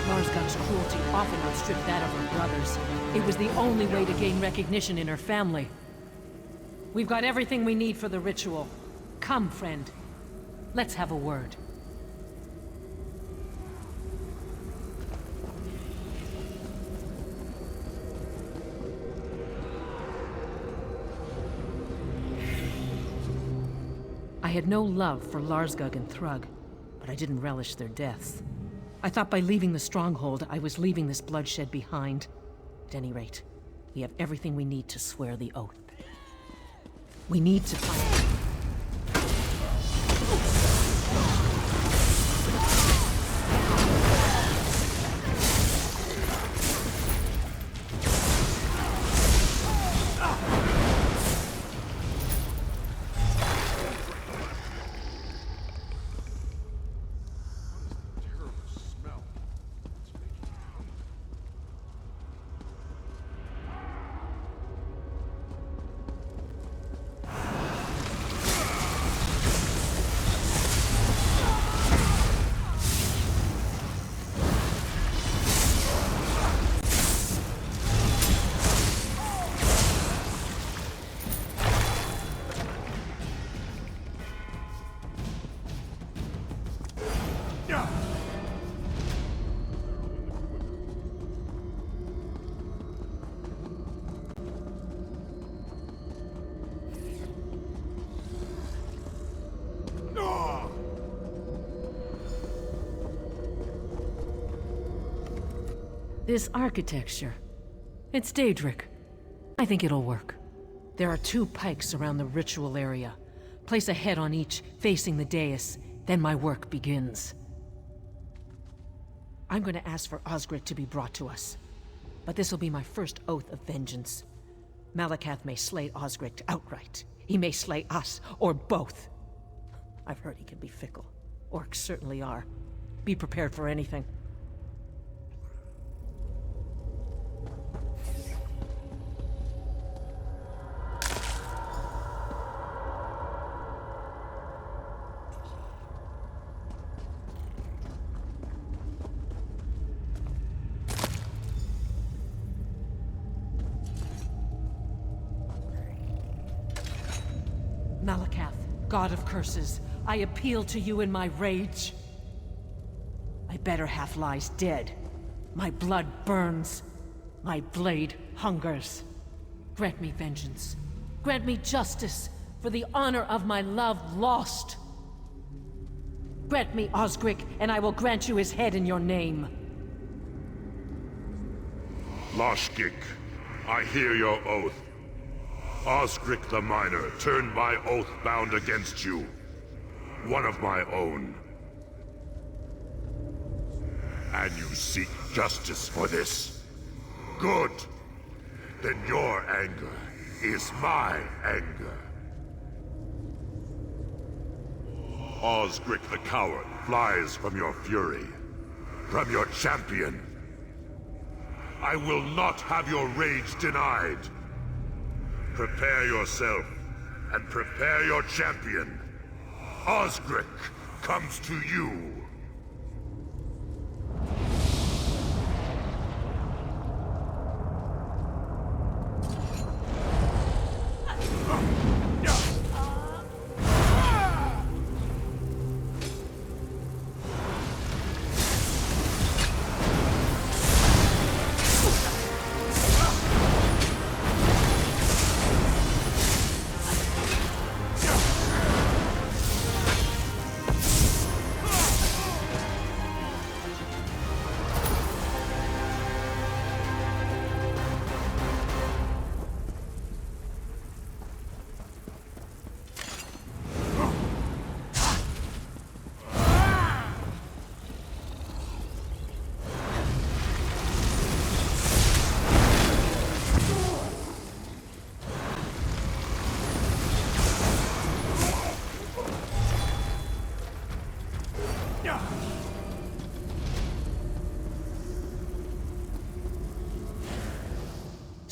Larsgog's cruelty often outstripped that of her brothers. It was the only way to gain recognition in her family. We've got everything we need for the ritual. Come, friend. Let's have a word. I had no love for Larsgog and Thrug, but I didn't relish their deaths. I thought by leaving the stronghold, I was leaving this bloodshed behind. At any rate, we have everything we need to swear the oath. We need to find... This architecture. It's Daedric. I think it'll work. There are 2 pikes around the ritual area. Place a head on each, facing the dais. Then my work begins. I'm going to ask for Osgrick to be brought to us. But this will be my first oath of vengeance. Malakath may slay Osgrick outright. He may slay us, or both. I've heard he can be fickle. Orcs certainly are. Be prepared for anything. Malakath, God of curses, I appeal to you in my rage. My better half lies dead. My blood burns. My blade hungers. Grant me vengeance. Grant me justice for the honor of my love lost. Grant me Osgrick, and I will grant you his head in your name. Loshkick, I hear your oath. Osgrick the Miner turned my oath bound against you. One of my own. And you seek justice for this. Good. Then your anger is my anger. Osric the coward flies from your fury, from your champion. I will not have your rage denied. Prepare yourself, and prepare your champion. Osric comes to you.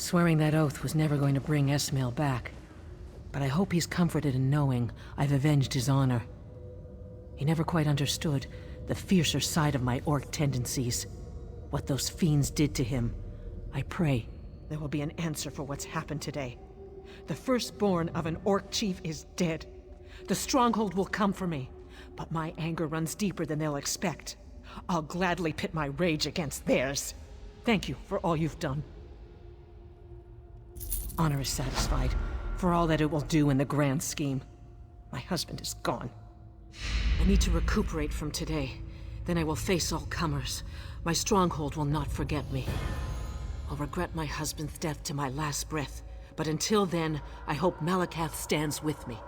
Swearing that oath was never going to bring Esmail back. But I hope he's comforted in knowing I've avenged his honor. He never quite understood the fiercer side of my orc tendencies. What those fiends did to him. I pray there will be an answer for what's happened today. The firstborn of an orc chief is dead. The stronghold will come for me, but my anger runs deeper than they'll expect. I'll gladly pit my rage against theirs. Thank you for all you've done. Honor is satisfied, for all that it will do in the grand scheme. My husband is gone. I need to recuperate from today. Then I will face all comers. My stronghold will not forget me. I'll regret my husband's death to my last breath, but until then, I hope Malakath stands with me.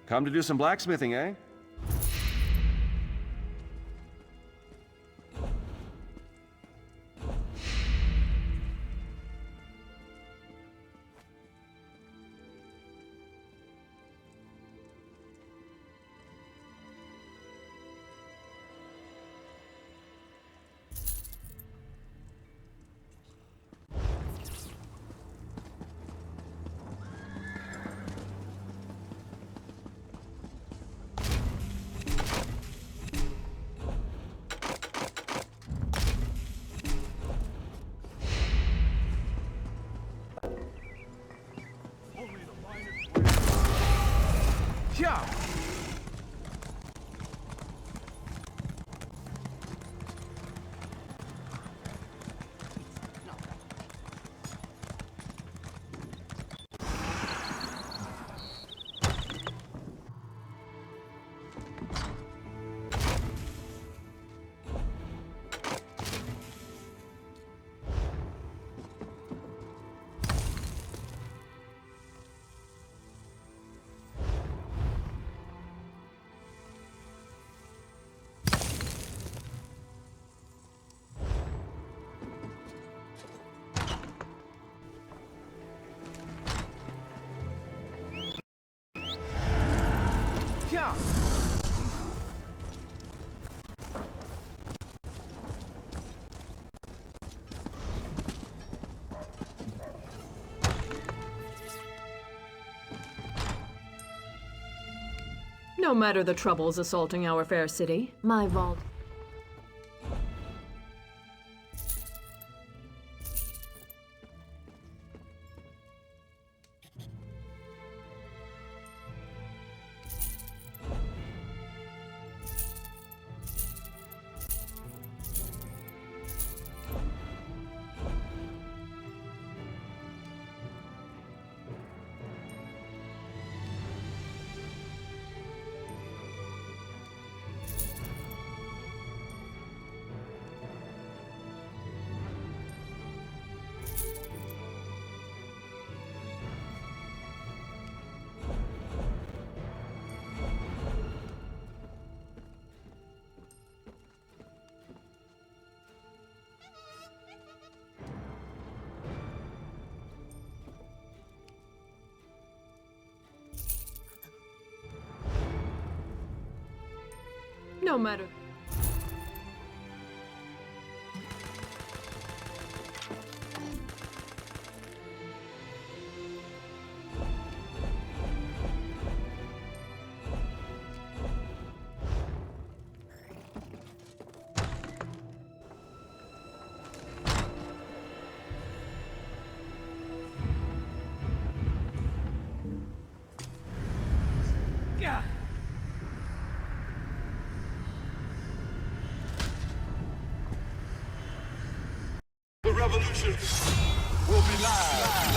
Come to do some blacksmithing, eh? Yeah. Yeah. No matter the troubles assaulting our fair city, my vault. No matter. The revolution will be live.